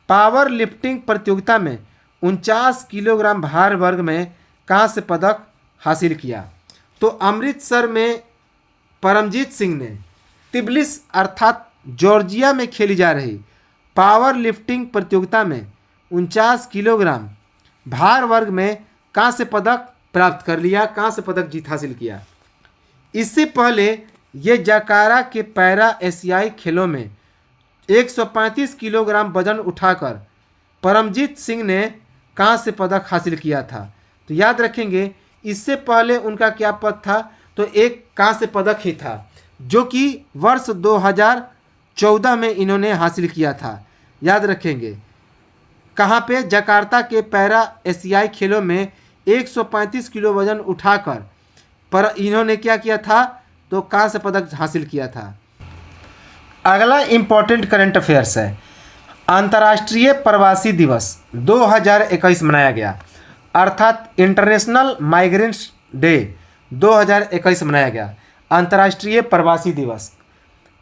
पावर लिफ्टिंग प्रतियोगिता में 49 किलोग्राम भार वर्ग में कांस्य पदक हासिल किया। तो अमृतसर में परमजीत सिंह ने तिब्लिस अर्थात जॉर्जिया में खेली जा रही पावर लिफ्टिंग प्रतियोगिता में 49 किलोग्राम भार वर्ग में कांस्य पदक प्राप्त कर लिया, कांस्य पदक जीत हासिल किया। इससे पहले ये जकार्ता के पैरा एशियाई खेलों में 135 किलोग्राम वजन उठाकर परमजीत सिंह ने कांस्य पदक हासिल किया था। तो याद रखेंगे, इससे पहले उनका क्या पद था? तो एक कांस्य पदक ही था, जो कि वर्ष 2014 में इन्होंने हासिल किया था, याद रखेंगे। कहाँ पे? जकार्ता के पैरा एशियाई खेलों में 135 किलो वजन उठाकर पर इन्होंने क्या किया था? तो कांस्य पदक हासिल किया था। अगला इम्पोर्टेंट करंट अफेयर्स है, अंतर्राष्ट्रीय प्रवासी दिवस 2021 मनाया गया, अर्थात इंटरनेशनल माइग्रेंट्स डे 2021 मनाया गया। अंतर्राष्ट्रीय प्रवासी दिवस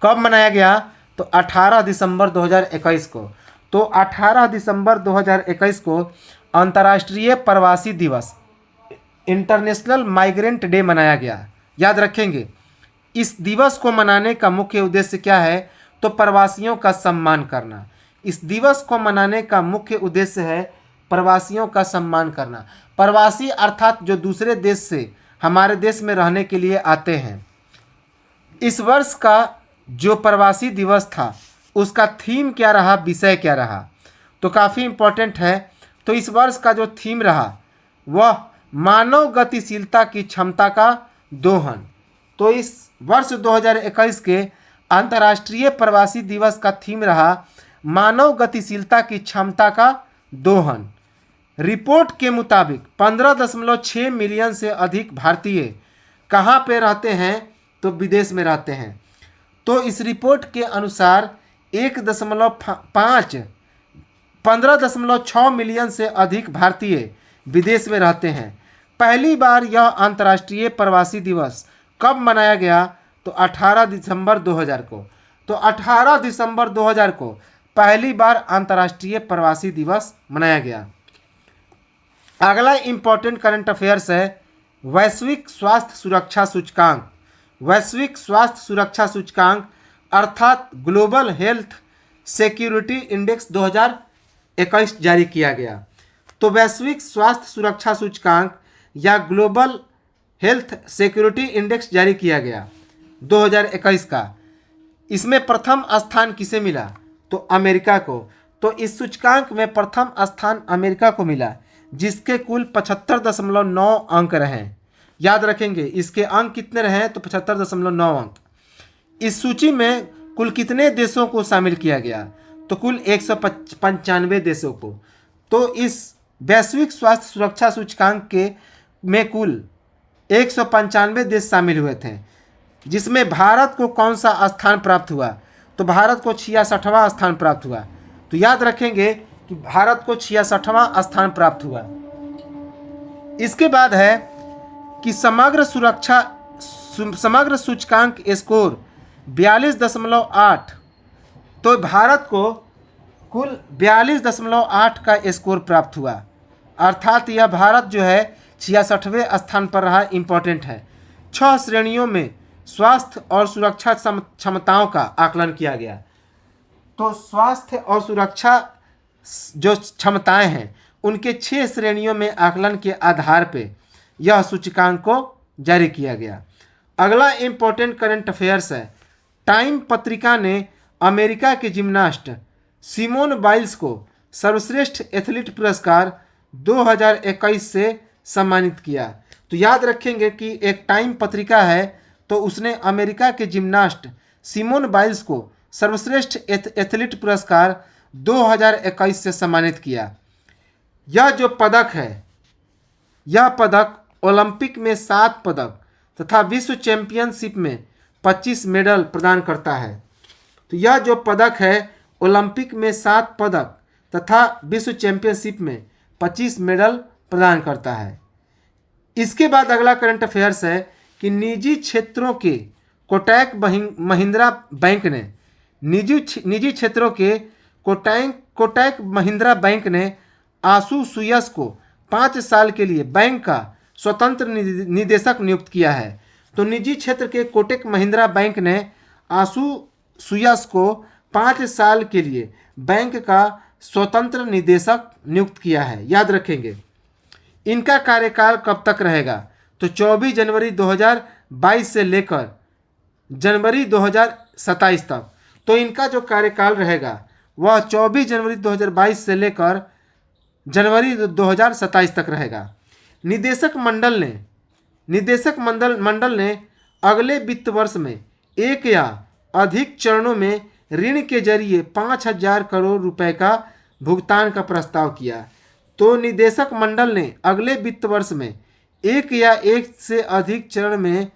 कब मनाया गया? तो 18 दिसंबर 2021 को। तो 18 दिसंबर 2021 को अंतर्राष्ट्रीय प्रवासी दिवस इंटरनेशनल माइग्रेंट डे मनाया गया, याद रखेंगे। इस दिवस को मनाने का मुख्य उद्देश्य क्या है? तो प्रवासियों का सम्मान करना। इस दिवस को मनाने का मुख्य उद्देश्य है प्रवासियों का सम्मान करना। प्रवासी अर्थात जो दूसरे देश से हमारे देश में रहने के लिए आते हैं। इस वर्ष का जो प्रवासी दिवस था उसका थीम क्या रहा, विषय क्या रहा, तो काफ़ी इम्पोर्टेंट है। तो इस वर्ष का जो थीम रहा वह मानव गतिशीलता की क्षमता का दोहन। तो इस वर्ष 2021 के अंतर्राष्ट्रीय प्रवासी दिवस का थीम रहा मानव गतिशीलता की क्षमता का दोहन। रिपोर्ट के मुताबिक 15.6 मिलियन से अधिक भारतीय कहाँ पे रहते हैं, तो विदेश में रहते हैं। तो इस रिपोर्ट के अनुसार 15.6 मिलियन से अधिक भारतीय विदेश में रहते हैं। पहली बार यह अंतर्राष्ट्रीय प्रवासी दिवस कब मनाया गया, तो 18 दिसंबर 2000 को। तो 18 दिसंबर 2000 को पहली बार अंतर्राष्ट्रीय प्रवासी दिवस मनाया गया। अगला इम्पोर्टेंट करंट अफेयर्स है वैश्विक स्वास्थ्य सुरक्षा सूचकांक। वैश्विक स्वास्थ्य सुरक्षा सूचकांक अर्थात ग्लोबल हेल्थ सिक्योरिटी इंडेक्स 2021 जारी किया गया। तो वैश्विक स्वास्थ्य सुरक्षा सूचकांक या ग्लोबल हेल्थ सिक्योरिटी इंडेक्स जारी किया गया 2021 का। इसमें प्रथम स्थान किसे मिला, तो अमेरिका को। तो इस सूचकांक में प्रथम स्थान अमेरिका को मिला, जिसके कुल 75.9 अंक रहे। याद रखेंगे इसके अंक कितने रहे, तो 75.9 अंक। इस सूची में कुल कितने देशों को शामिल किया गया, तो कुल 195 देशों को। तो इस वैश्विक स्वास्थ्य सुरक्षा सूचकांक के में कुल 195 देश शामिल हुए थे, जिसमें भारत को कौन सा स्थान प्राप्त हुआ, तो भारत को 66वां स्थान प्राप्त हुआ। तो याद रखेंगे कि भारत को 66वां स्थान प्राप्त हुआ। इसके बाद है कि समग्र सूचकांक स्कोर 42.8। तो भारत को कुल 42.8 का स्कोर प्राप्त हुआ, अर्थात यह भारत जो है 66वें स्थान पर रहा। इम्पोर्टेंट है। 6 श्रेणियों में स्वास्थ्य और सुरक्षा क्षमताओं का आकलन किया गया। तो स्वास्थ्य और सुरक्षा जो क्षमताएं हैं उनके 6 श्रेणियों में आकलन के आधार पे यह सूचकांक को जारी किया गया। अगला इम्पोर्टेंट करंट अफेयर्स है टाइम पत्रिका ने अमेरिका के जिम्नास्ट सिमोन बाइल्स को सर्वश्रेष्ठ एथलीट पुरस्कार 2021 से सम्मानित किया। तो याद रखेंगे कि एक टाइम पत्रिका है, तो उसने अमेरिका के जिम्नास्ट सिमोन बाइल्स को सर्वश्रेष्ठ एथलीट पुरस्कार 2021 से सम्मानित किया। यह जो पदक है, यह पदक ओलंपिक में 7 पदक तथा विश्व चैंपियनशिप में 25 मेडल प्रदान करता है। तो यह जो पदक है ओलंपिक में 7 पदक तथा विश्व चैंपियनशिप में 25 मेडल प्रदान करता है। इसके बाद अगला करंट अफेयर्स है कि निजी क्षेत्रों के कोटक महिंद्रा बैंक ने निजी क्षेत्रों के कोटक महिंद्रा बैंक ने आशु सुयश को 5 साल के लिए बैंक का स्वतंत्र निदेशक नियुक्त किया है। तो निजी क्षेत्र के कोटक महिंद्रा बैंक ने आशु सुयश को 5 साल के लिए बैंक का स्वतंत्र निदेशक नियुक्त किया है। याद रखेंगे इनका कार्यकाल कब तक रहेगा, तो 24 जनवरी 2022 से लेकर जनवरी 2027 तक। तो इनका जो कार्यकाल रहेगा वह 24 जनवरी 2022 से लेकर जनवरी 2027 तक रहेगा। निदेशक मंडल ने अगले वित्त वर्ष में एक या अधिक चरणों में ऋण के जरिए 5,000 करोड़ रुपए का भुगतान का प्रस्ताव किया। तो निदेशक मंडल ने अगले वित्त वर्ष में एक या एक से अधिक चरण में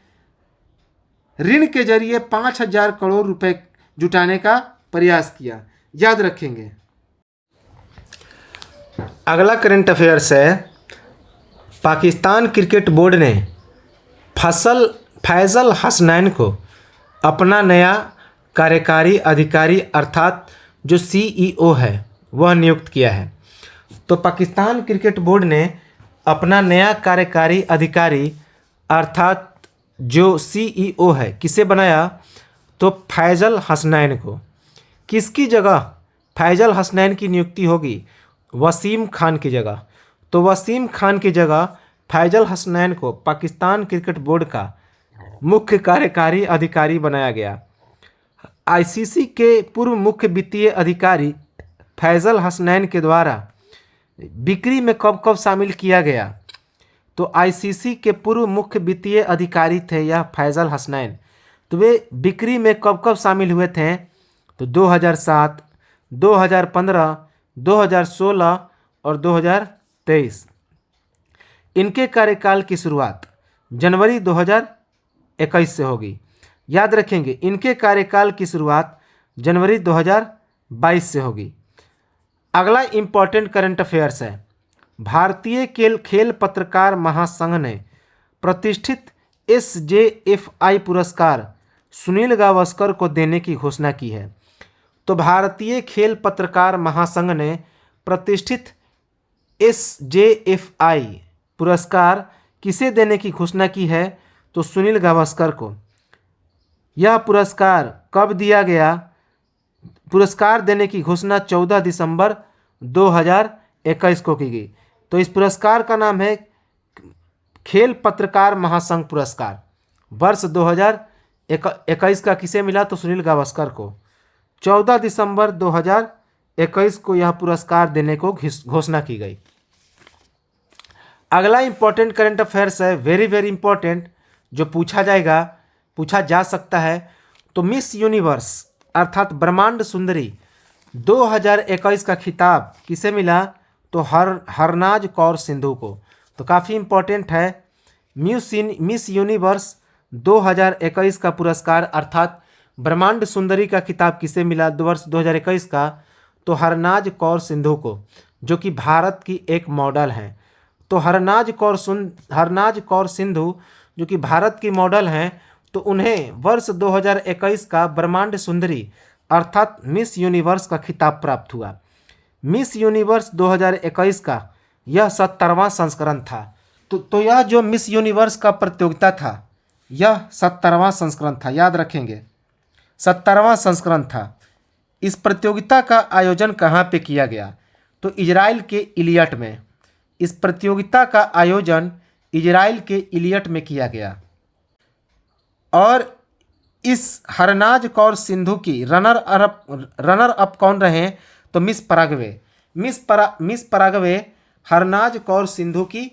ऋण के जरिए 5,000 करोड़ रुपए जुटाने का प्रयास किया। याद रखेंगे। अगला करंट अफेयर्स है पाकिस्तान क्रिकेट बोर्ड ने फैसल हसनैन को अपना नया कार्यकारी अधिकारी अर्थात जो सीईओ है वह नियुक्त किया है। तो पाकिस्तान क्रिकेट बोर्ड ने अपना नया कार्यकारी अधिकारी अर्थात जो सीईओ है किसे बनाया, तो फैसल हसनैन को। किसकी जगह फैजल हसनैन की नियुक्ति होगी? वसीम खान की जगह। तो वसीम खान की जगह फैजल हसनैन को पाकिस्तान क्रिकेट बोर्ड का मुख्य कार्यकारी अधिकारी बनाया गया। आईसीसी के पूर्व मुख्य वित्तीय अधिकारी फैजल हसनैन के द्वारा बिक्री में कब कब शामिल किया गया? तो आईसीसी के पूर्व मुख्य वित्तीय अधिकारी थे यह फैजल हसनैन। तो वे बिक्री में कब कब शामिल हुए थे? तो 2007, 2015, 2016 और 2023। इनके कार्यकाल की शुरुआत जनवरी 2021 से होगी। याद रखेंगे, इनके कार्यकाल की शुरुआत जनवरी 2022 से होगी। अगला इम्पॉर्टेंट करंट अफेयर्स है। भारतीय खेल पत्रकार महासंघ ने प्रतिष्ठित SJFI पुरस्कार सुनील गावस्कर को देने की घोषणा की है। तो भारतीय खेल पत्रकार महासंघ ने प्रतिष्ठित SJFI पुरस्कार किसे देने की घोषणा की है? तो सुनील गावस्कर को। यह पुरस्कार कब दिया गया? पुरस्कार देने की घोषणा 14 दिसंबर 2021 को की गई। तो इस पुरस्कार का नाम है खेल पत्रकार महासंघ पुरस्कार। वर्ष 2021 का किसे मिला? तो सुनील गावस्कर को। 14 दिसंबर 2021 को यह पुरस्कार देने को घोषणा की गई। अगला इंपॉर्टेंट करंट अफेयर्स है, वेरी वेरी इंपॉर्टेंट, जो पूछा जा सकता है। तो मिस यूनिवर्स अर्थात ब्रह्मांड सुंदरी 2021 का खिताब किसे मिला? तो हरनाज कौर सिंधु को। तो काफ़ी इंपॉर्टेंट है। मिस यूनिवर्स 2021 का पुरस्कार अर्थात ब्रह्मांड सुंदरी का खिताब किसे मिला वर्ष 2021 का? तो हरनाज कौर सिंधु को, जो कि भारत की एक मॉडल हैं। तो हरनाज कौर सिंधु जो कि भारत की मॉडल हैं, तो उन्हें वर्ष 2021 का ब्रह्मांड सुंदरी अर्थात मिस यूनिवर्स का खिताब प्राप्त हुआ। मिस यूनिवर्स 2021 का यह 70वां संस्करण था। तो यह जो मिस यूनिवर्स का प्रतियोगिता था यह 70वां संस्करण था। याद रखेंगे, 70वां संस्करण था। इस प्रतियोगिता का आयोजन कहाँ पे किया गया? तो इजराइल के इलियट में। इस प्रतियोगिता का आयोजन इजराइल के इलियट में किया गया। और इस हरनाज कौर सिंधु की रनर अप कौन रहे? तो मिस पराग्वे हरनाज कौर सिंधु की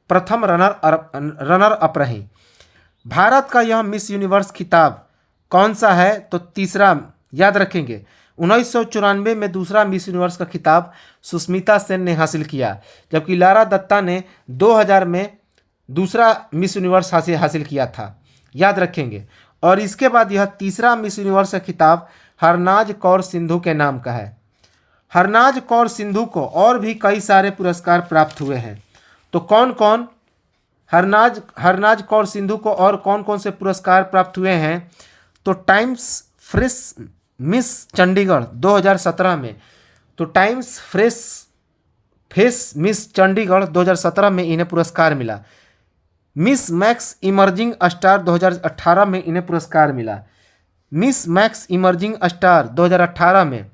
प्रथम रनर अप रही। भारत का यह मिस यूनिवर्स खिताब कौन सा है? तो तीसरा। याद रखेंगे, 1994 में दूसरा मिस यूनिवर्स का खिताब सुष्मिता सेन ने हासिल किया, जबकि लारा दत्ता ने 2000 में दूसरा मिस यूनिवर्स हासिल किया था। याद रखेंगे। और इसके बाद यह तीसरा मिस यूनिवर्स का खिताब हरनाज कौर सिंधु के नाम का है। हरनाज कौर सिंधु को और भी कई सारे पुरस्कार प्राप्त हुए हैं। तो कौन कौन हरनाज कौर सिंधु को और कौन कौन से पुरस्कार प्राप्त हुए हैं? तो टाइम्स फ्रेश मिस चंडीगढ़ 2017 में। तो टाइम्स फ्रेश मिस चंडीगढ़ 2017 में इन्हें पुरस्कार मिला। मिस मैक्स इमर्जिंग स्टार 2018 में इन्हें पुरस्कार मिला। मिस मैक्स इमर्जिंग स्टार 2018 में।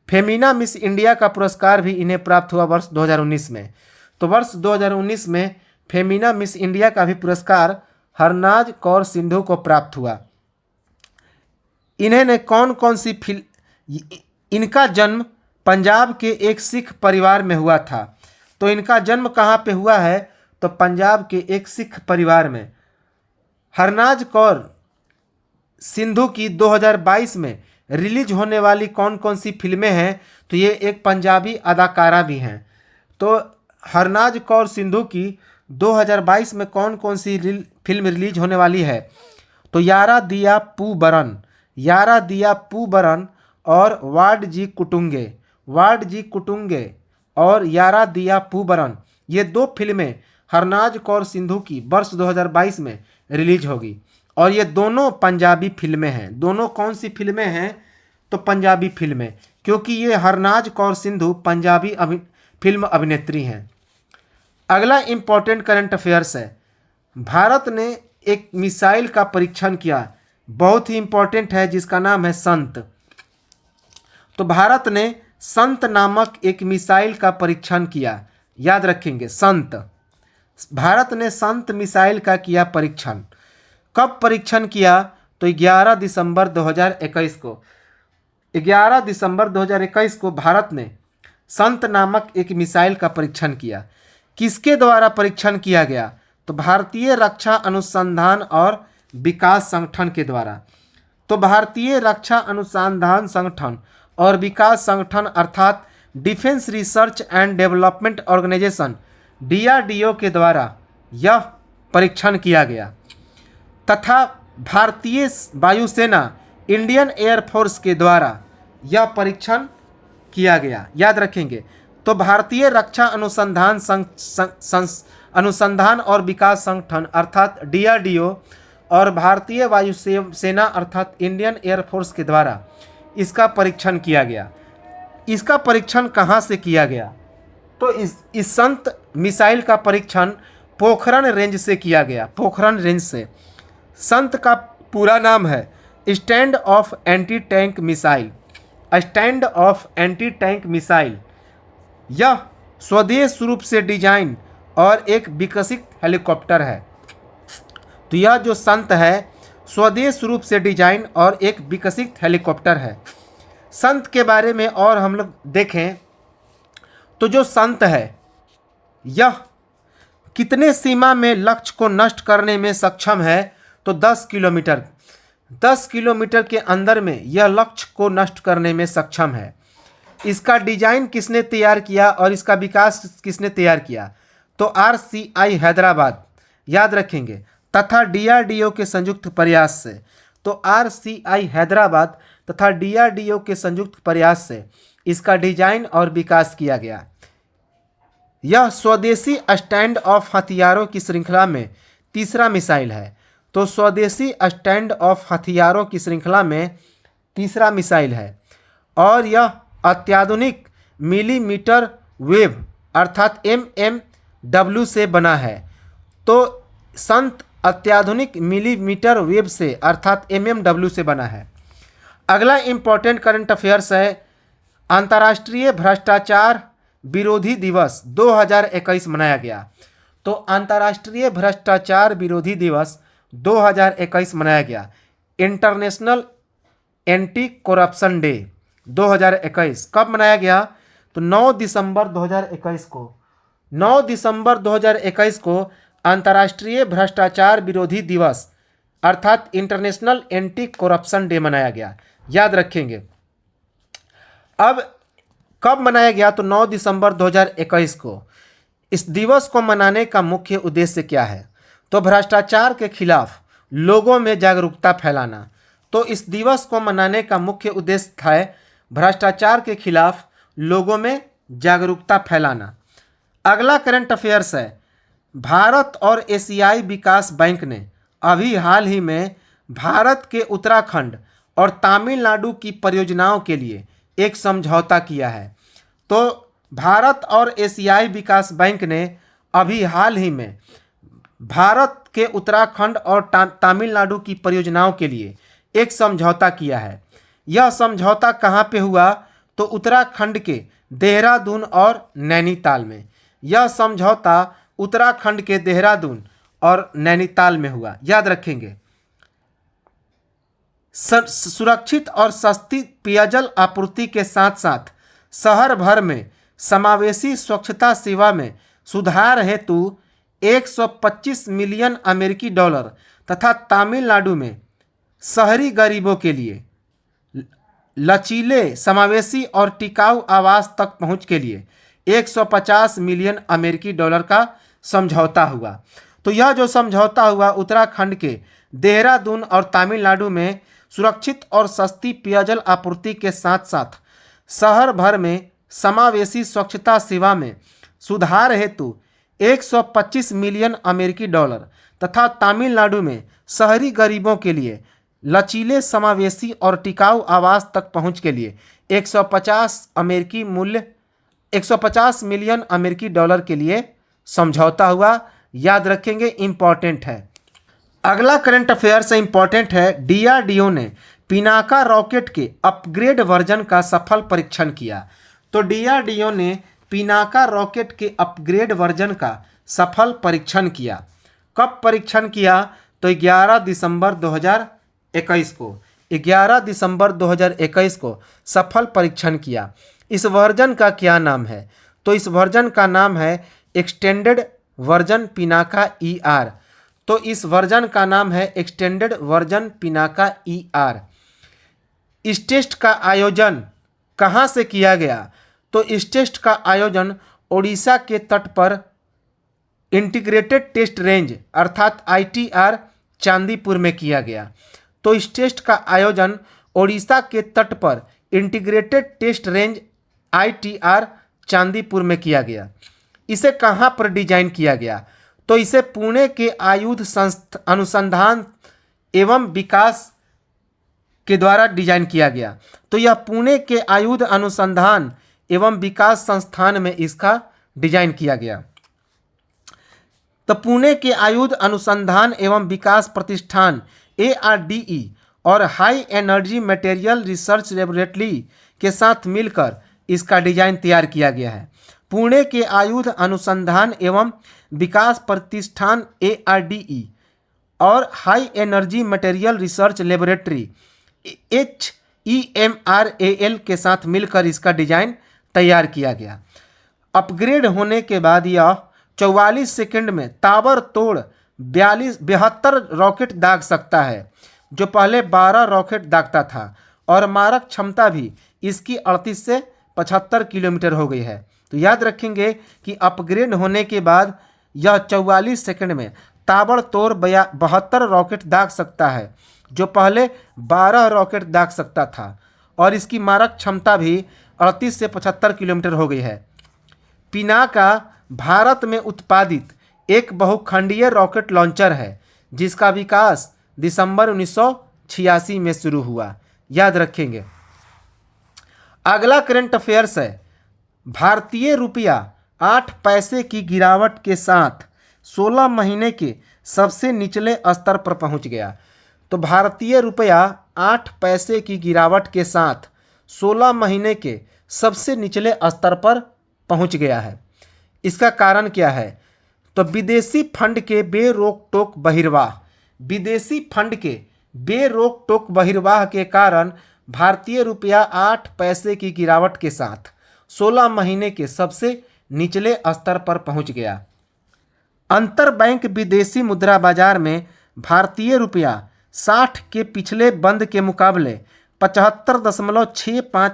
फेमिना मिस इंडिया का पुरस्कार भी इन्हें प्राप्त हुआ वर्ष 2019 में। तो वर्ष 2019 में फेमिना मिस इंडिया का भी पुरस्कार हरनाज कौर सिंधु को प्राप्त हुआ। इन्हें कौन कौन सी इनका जन्म पंजाब के एक सिख परिवार में हुआ था। तो इनका जन्म कहाँ पे हुआ है? तो पंजाब के एक सिख परिवार में। हरनाज कौर सिंधु की 2022 में रिलीज होने वाली कौन कौन सी फिल्में हैं? तो ये एक पंजाबी अदाकारा भी हैं। तो हरनाज कौर सिंधु की 2022 में कौन कौन सी फिल्म रिलीज होने वाली है? तो यारा दिया पू बरन और वार्ड जी कुटुंगे और यारा दिया पू बरन, ये दो फिल्में हरनाज कौर सिंधु की वर्ष 2022 में रिलीज होगी। और ये दोनों पंजाबी फिल्में हैं। दोनों कौन सी फिल्में हैं? तो पंजाबी फिल्में, क्योंकि ये हरनाज कौर सिंधु पंजाबी फिल्म अभिनेत्री हैं। अगला इम्पॉर्टेंट करंट अफेयर्स है। भारत ने एक मिसाइल का परीक्षण किया, बहुत ही इम्पॉर्टेंट है, जिसका नाम है संत। तो भारत ने संत नामक एक मिसाइल का परीक्षण किया। याद रखेंगे, संत। भारत ने संत मिसाइल का किया परीक्षण। कब परीक्षण किया? तो 11 दिसंबर 2021 को। 11 दिसंबर 2021 को भारत ने संत नामक एक मिसाइल का परीक्षण किया। किसके द्वारा परीक्षण किया गया? तो भारतीय रक्षा अनुसंधान और विकास संगठन के द्वारा। तो भारतीय रक्षा अनुसंधान संगठन और विकास संगठन अर्थात defence research and development organisation DRDO के द्वारा यह परीक्षण किया गया तथा भारतीय वायुसेना इंडियन एयरफोर्स के द्वारा यह परीक्षण किया गया। याद रखेंगे। तो भारतीय रक्षा अनुसंधान और विकास संगठन अर्थात DRDO और भारतीय वायुसेना अर्थात इंडियन एयरफोर्स के द्वारा इसका परीक्षण किया गया। इसका परीक्षण कहाँ से किया गया? तो इस संत मिसाइल का परीक्षण पोखरण रेंज से किया गया। पोखरण रेंज से। संत का पूरा नाम है stand of anti tank missile. Stand of anti tank missile यह स्वदेश रूप से डिजाइन और एक विकसित हेलीकॉप्टर है। तो यह जो संत है स्वदेश रूप से डिजाइन और एक विकसित हेलीकॉप्टर है। संत के बारे में और हम लोग देखें तो जो संत है यह कितने सीमा में लक्ष्य को नष्ट करने में सक्षम है? तो 10 किलोमीटर। 10 किलोमीटर के अंदर में यह लक्ष्य को नष्ट करने में सक्षम है। इसका डिजाइन किसने तैयार किया और इसका विकास किसने तैयार किया? तो RCI हैदराबाद। याद रखेंगे। तथा DRDO के संयुक्त प्रयास से। तो RCI हैदराबाद तथा DRDO के संयुक्त प्रयास से इसका डिजाइन और विकास किया गया। यह स्वदेशी स्टैंड ऑफ हथियारों की श्रृंखला में तीसरा मिसाइल है। तो स्वदेशी स्टैंड ऑफ हथियारों की श्रृंखला में तीसरा मिसाइल है और यह अत्याधुनिक मिलीमीटर वेव अर्थात MMW से बना है। तो संत अत्याधुनिक मिलीमीटर वेव से अर्थात MMW से बना है। अगला इंपॉर्टेंट करंट अफेयर्स है अंतर्राष्ट्रीय भ्रष्टाचार विरोधी दिवस 2021 मनाया गया। तो अंतर्राष्ट्रीय भ्रष्टाचार विरोधी दिवस 2021 मनाया गया। इंटरनेशनल एंटी करप्शन डे 2021 कब मनाया गया? तो 9 दिसंबर 2021 को। 9 दिसंबर 2021 को अंतर्राष्ट्रीय भ्रष्टाचार विरोधी दिवस अर्थात इंटरनेशनल एंटी करप्शन डे मनाया गया। याद रखेंगे। अब कब मनाया गया? तो 9 दिसंबर 2021 को। इस दिवस को मनाने का मुख्य उद्देश्य क्या है? तो भ्रष्टाचार के खिलाफ लोगों में जागरूकता फैलाना। तो इस दिवस को मनाने का मुख्य उद्देश्य है भ्रष्टाचार के खिलाफ लोगों में जागरूकता फैलाना। अगला करंट अफेयर्स है भारत और एशियाई विकास बैंक ने अभी हाल ही में भारत के उत्तराखंड और तमिलनाडु की परियोजनाओं के लिए एक समझौता किया है। तो भारत और एशियाई विकास बैंक ने अभी हाल ही में भारत के उत्तराखंड और तमिलनाडु की परियोजनाओं के लिए एक समझौता किया है। यह समझौता कहाँ पे हुआ? तो उत्तराखंड के देहरादून और नैनीताल में। यह समझौता उत्तराखंड के देहरादून और नैनीताल में हुआ। याद रखेंगे। सुरक्षित और सस्ती पेयजल आपूर्ति के साथ साथ शहर भर में समावेशी स्वच्छता सेवा में सुधार हेतु 125 मिलियन अमेरिकी डॉलर तथा तमिलनाडु में शहरी गरीबों के लिए लचीले समावेशी और टिकाऊ आवास तक पहुंच के लिए 150 मिलियन अमेरिकी डॉलर का समझौता हुआ। तो यह जो समझौता हुआ उत्तराखंड के देहरादून और तमिलनाडु में सुरक्षित और सस्ती पेयजल आपूर्ति के साथ साथ शहर भर में समावेशी स्वच्छता सेवा में सुधार हेतु 125 मिलियन अमेरिकी डॉलर तथा तमिलनाडु में शहरी गरीबों के लिए लचीले समावेशी और टिकाऊ आवास तक पहुंच के लिए 150 मिलियन अमेरिकी डॉलर के लिए समझौता हुआ। याद रखेंगे, इंपॉर्टेंट है। अगला करंट अफेयर से इंपॉर्टेंट है DRDO ने पिनाका रॉकेट के अपग्रेड वर्जन का सफल परीक्षण किया। तो डीआरडीओ ने पिनाका रॉकेट के अपग्रेड वर्जन का सफल परीक्षण किया। कब परीक्षण किया? तो 11 दिसंबर 2021 को 11 दिसंबर 2021 को सफल परीक्षण किया। इस वर्जन का क्या नाम है? तो इस वर्जन का नाम है एक्सटेंडेड वर्जन पिनाका ER। तो इस वर्जन का नाम है एक्सटेंडेड वर्जन पिनाका ER। इस टेस्ट का आयोजन कहाँ से किया गया? तो इस टेस्ट का आयोजन ओडिशा के तट पर इंटीग्रेटेड टेस्ट रेंज अर्थात ITR चांदीपुर में किया गया। तो इस टेस्ट का आयोजन ओडिशा के तट पर integrated test range ITR Chandipur में किया गया। इसे कहाँ पर डिजाइन किया गया? तो इसे पुणे के आयुध अनुसंधान एवं विकास के द्वारा डिजाइन किया गया। तो यह पुणे के आयुध अनुसंधान एवं विकास संस्थान में इसका डिजाइन किया गया। तो पुणे के आयुध अनुसंधान एवं विकास प्रतिष्ठान ARDE और high energy material research laboratory के साथ मिलकर इसका डिजाइन तैयार किया गया है। पुणे के आयुध अनुसंधान एवं विकास प्रतिष्ठान ARDE और high energy material research laboratory HEMRAL के साथ मिलकर इसका डिजाइन तैयार किया गया। अपग्रेड होने के बाद यह 44 सेकंड में ताबड़तोड़ 72 रॉकेट दाग सकता है, जो पहले 12 रॉकेट दागता था, और मारक क्षमता भी इसकी 38 से 75 किलोमीटर हो गई है। तो याद रखेंगे कि अपग्रेड होने के बाद यह 44 सेकंड में ताबड़तोड़ 72 रॉकेट दाग सकता है, जो पहले 12 रॉकेट दाग सकता था, और इसकी मारक क्षमता भी 38 से 75 किलोमीटर हो गई है। पिनाका भारत में उत्पादित एक बहुखंडीय रॉकेट लॉन्चर है, जिसका विकास दिसंबर 1986 में शुरू हुआ। याद रखेंगे। अगला करंट अफेयर्स है, भारतीय रुपया 8 पैसे की गिरावट के साथ 16 महीने के सबसे निचले स्तर पर पहुंच गया। तो भारतीय रुपया 8 पैसे की गिरावट के साथ 16 महीने के सबसे निचले स्तर पर पहुंच गया है। इसका कारण क्या है? तो विदेशी फंड के बेरोक टोक बहिर्वाह, विदेशी फंड के बेरोक टोक बहिर्वाह के कारण भारतीय रुपया 8 पैसे की गिरावट के साथ 16 महीने के सबसे निचले स्तर पर पहुंच गया। अंतर बैंक विदेशी मुद्रा बाजार में भारतीय रुपया 60 के पिछले बंद के मुकाबले 75.65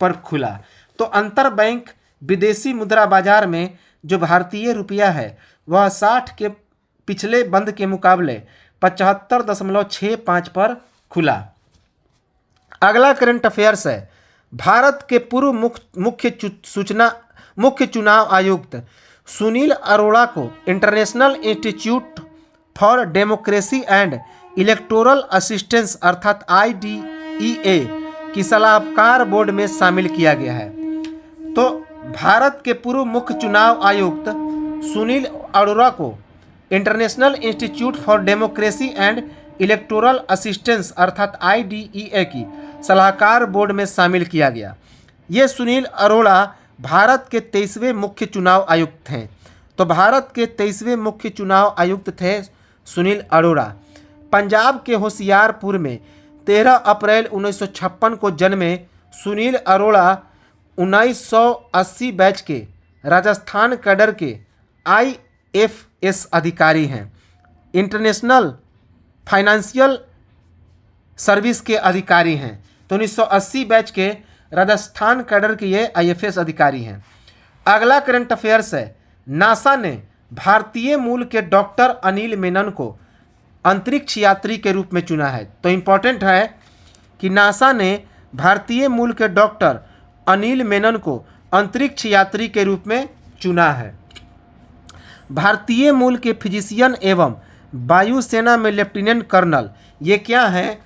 पर खुला। तो अंतर बैंक विदेशी मुद्रा बाजार में जो भारतीय रुपया है वह 60 के पिछले बंद के मुकाबले 75.65 पर खुला। अगला करंट अफेयर्स है, भारत के पूर्व मुख्य चुनाव आयुक्त सुनील अरोड़ा को international institute for democracy and electoral assistance अर्थात IDEA की सलाहकार बोर्ड में शामिल किया गया है। तो भारत के पूर्व मुख्य चुनाव आयुक्त सुनील अरोड़ा को international institute for democracy and electoral assistance अर्थात IDEA की सलाहकार बोर्ड में शामिल किया गया। ये सुनील अरोड़ा भारत के 23वें मुख्य चुनाव आयुक्त हैं। तो भारत के 23वें मुख्य चुनाव आयुक्त थे सुनील अरोड़ा। पंजाब के होशियारपुर में 13 अप्रैल 1956 को जन्मे सुनील अरोड़ा 1980 बैच के राजस्थान कैडर के IFS अधिकारी हैं। इंटरनेशनल फाइनेंशियल सर्विस के अधिकारी हैं। तो 1980 बैच के राजस्थान कैडर के ये IFS अधिकारी हैं। अगला करंट अफेयर्स है, नासा ने भारतीय मूल के डॉक्टर अनिल मेनन को अंतरिक्ष यात्री के रूप में चुना है। तो इम्पॉर्टेंट है कि नासा ने भारतीय मूल के डॉक्टर अनिल मेनन को अंतरिक्ष यात्री के रूप में चुना है। भारतीय मूल के फिजिशियन एवं वायुसेना में लेफ्टिनेंट कर्नल ये क्या हैं?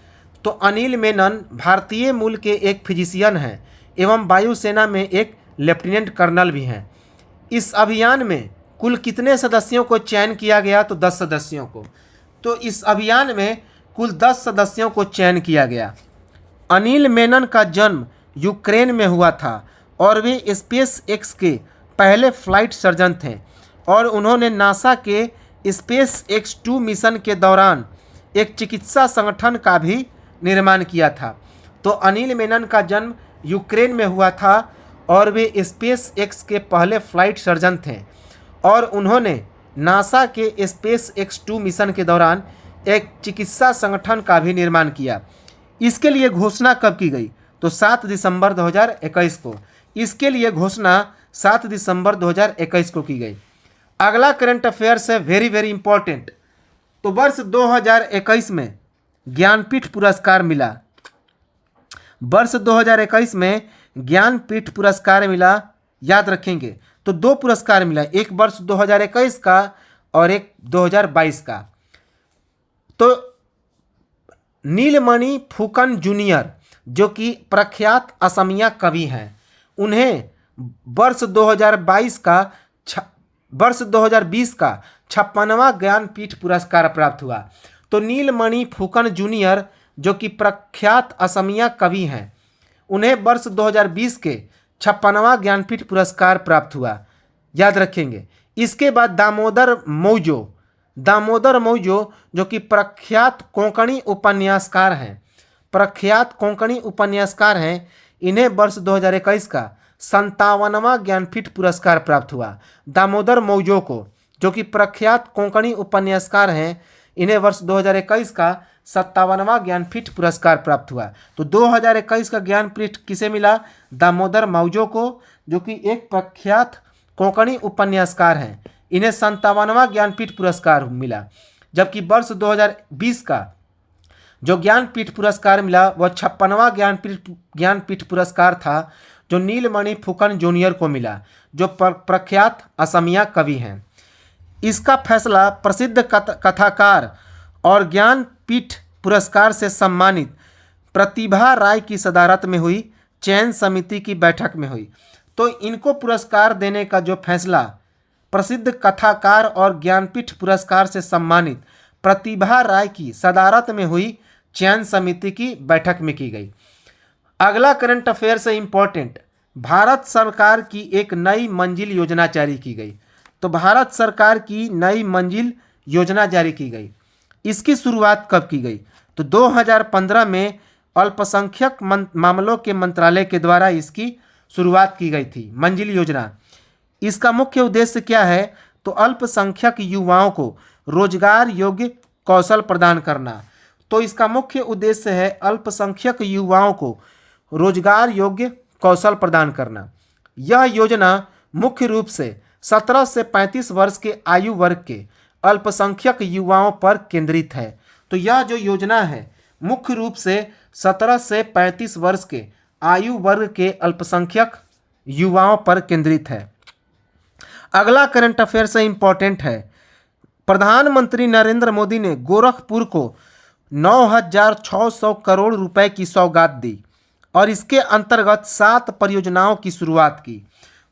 तो अनिल मेनन भारतीय मूल के एक फिजिशियन हैं एवं वायुसेना में एक लेफ्टिनेंट कर्नल भी हैं। इस अभियान में कुल कितने सदस्यों को चयन किया गया? तो 10 सदस्यों को। तो इस अभियान में कुल 10 सदस्यों को चयन किया गया। अनिल मेनन का जन्म यूक्रेन में हुआ था और वे स्पेस एक्स के पहले फ्लाइट सर्जन थे और उन्होंने नासा के स्पेस एक्स 2 मिशन के दौरान एक चिकित्सा संगठन का भी निर्माण किया था। तो अनिल मेनन का जन्म यूक्रेन में हुआ था और वे स्पेस एक्स के पहले फ्लाइट सर्जन थे और उन्होंने नासा के स्पेस एक्स 2 मिशन के दौरान एक चिकित्सा संगठन का भी निर्माण किया। इसके लिए घोषणा कब की गई? तो 7 दिसंबर 2021 को। इसके लिए घोषणा 7 दिसंबर 2021 को की गई। अगला करंट अफेयर्स है वेरी वेरी इंपॉर्टेंट। तो वर्ष 2021 में ज्ञानपीठ पुरस्कार मिला। वर्ष 2021 में ज्ञानपीठ पुरस्कार मिला, याद रखेंगे। तो 2 पुरस्कार मिला, एक वर्ष 2021 का और एक 2022 का। तो नीलमणि फुकन जूनियर जो कि प्रख्यात असमिया कवि हैं, उन्हें वर्ष 2020 का 56वां ज्ञानपीठ पुरस्कार प्राप्त हुआ। तो नीलमणि फुकन जूनियर जो कि प्रख्यात असमिया कवि हैं, उन्हें वर्ष 2020 के 56वां ज्ञानपीठ पुरस्कार प्राप्त हुआ, याद रखेंगे। इसके बाद दामोदर मौजो जो कि प्रख्यात कोंकणी उपन्यासकार हैं, इन्हें वर्ष 2021 का 57वां ज्ञानपीठ पुरस्कार प्राप्त हुआ। दामोदर मौजो को, जो कि प्रख्यात कोंकणी उपन्यासकार हैं, इन्हें वर्ष 2021 का 57वां ज्ञानपीठ पुरस्कार प्राप्त हुआ। तो 2021 का ज्ञानपीठ किसे मिला? दामोदर मौजो को, जो कि एक प्रख्यात कोंकणी उपन्यासकार हैं, इन्हें 57वां ज्ञानपीठ पुरस्कार मिला। जबकि वर्ष 2020 का जो ज्ञानपीठ पुरस्कार मिला वह 56वां ज्ञानपीठ पुरस्कार था, जो नीलमणि फुकन जूनियर को मिला, जो प्रख्यात असमिया कवि हैं। इसका फैसला प्रसिद्ध कथाकार और ज्ञानपीठ पुरस्कार से सम्मानित प्रतिभा राय की सदारत में हुई चयन समिति की बैठक में हुई। तो इनको पुरस्कार देने का जो फैसला प्रसिद्ध कथाकार और ज्ञानपीठ पुरस्कार से सम्मानित प्रतिभा राय की सदारत में हुई चयन समिति की बैठक में की गई। अगला करंट अफेयर से इंपॉर्टेंट, भारत सरकार की एक नई मंजिल योजना जारी की गई। तो भारत सरकार की नई मंजिल योजना जारी की गई। इसकी शुरुआत कब की गई? तो 2015 में अल्पसंख्यक मामलों के मंत्रालय के द्वारा इसकी शुरुआत की गई थी, मंजिल योजना। इसका मुख्य उद्देश्य क्या है? तो अल्पसंख्यक युवाओं को रोजगार योग्य कौशल प्रदान करना। तो इसका मुख्य उद्देश्य है अल्पसंख्यक युवाओं को रोजगार योग्य कौशल प्रदान करना। यह योजना मुख्य रूप से 17 से 35 वर्ष के आयु वर्ग के अल्पसंख्यक युवाओं पर केंद्रित है। तो यह जो योजना है मुख्य रूप से 17 से 35 वर्ष के आयु वर्ग के अल्पसंख्यक युवाओं पर केंद्रित है। अगला करंट अफेयर से इंपॉर्टेंट है, प्रधानमंत्री नरेंद्र मोदी ने गोरखपुर को 9,600 करोड़ रुपए की सौगात दी और इसके अंतर्गत 7 परियोजनाओं की शुरुआत की।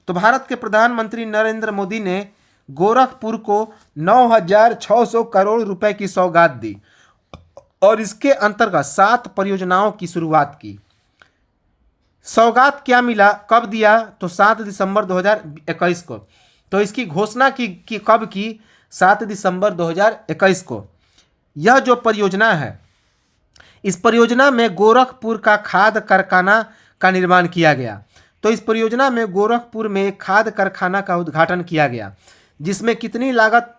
तो भारत के प्रधानमंत्री नरेंद्र मोदी ने गोरखपुर को 9,600 करोड़ रुपए की सौगात दी और इसके अंतर्गत 7 परियोजनाओं की शुरुआत की। सौगात क्या मिला, कब दिया? तो 7 दिसंबर 2021 को। तो इसकी घोषणा की कब की? 7 दिसंबर 2021 को। यह जो परियोजना है, इस परियोजना में गोरखपुर का खाद कारखाना का निर्माण किया गया। तो इस परियोजना में गोरखपुर में एक खाद कारखाना का उद्घाटन किया गया, जिसमें कितनी लागत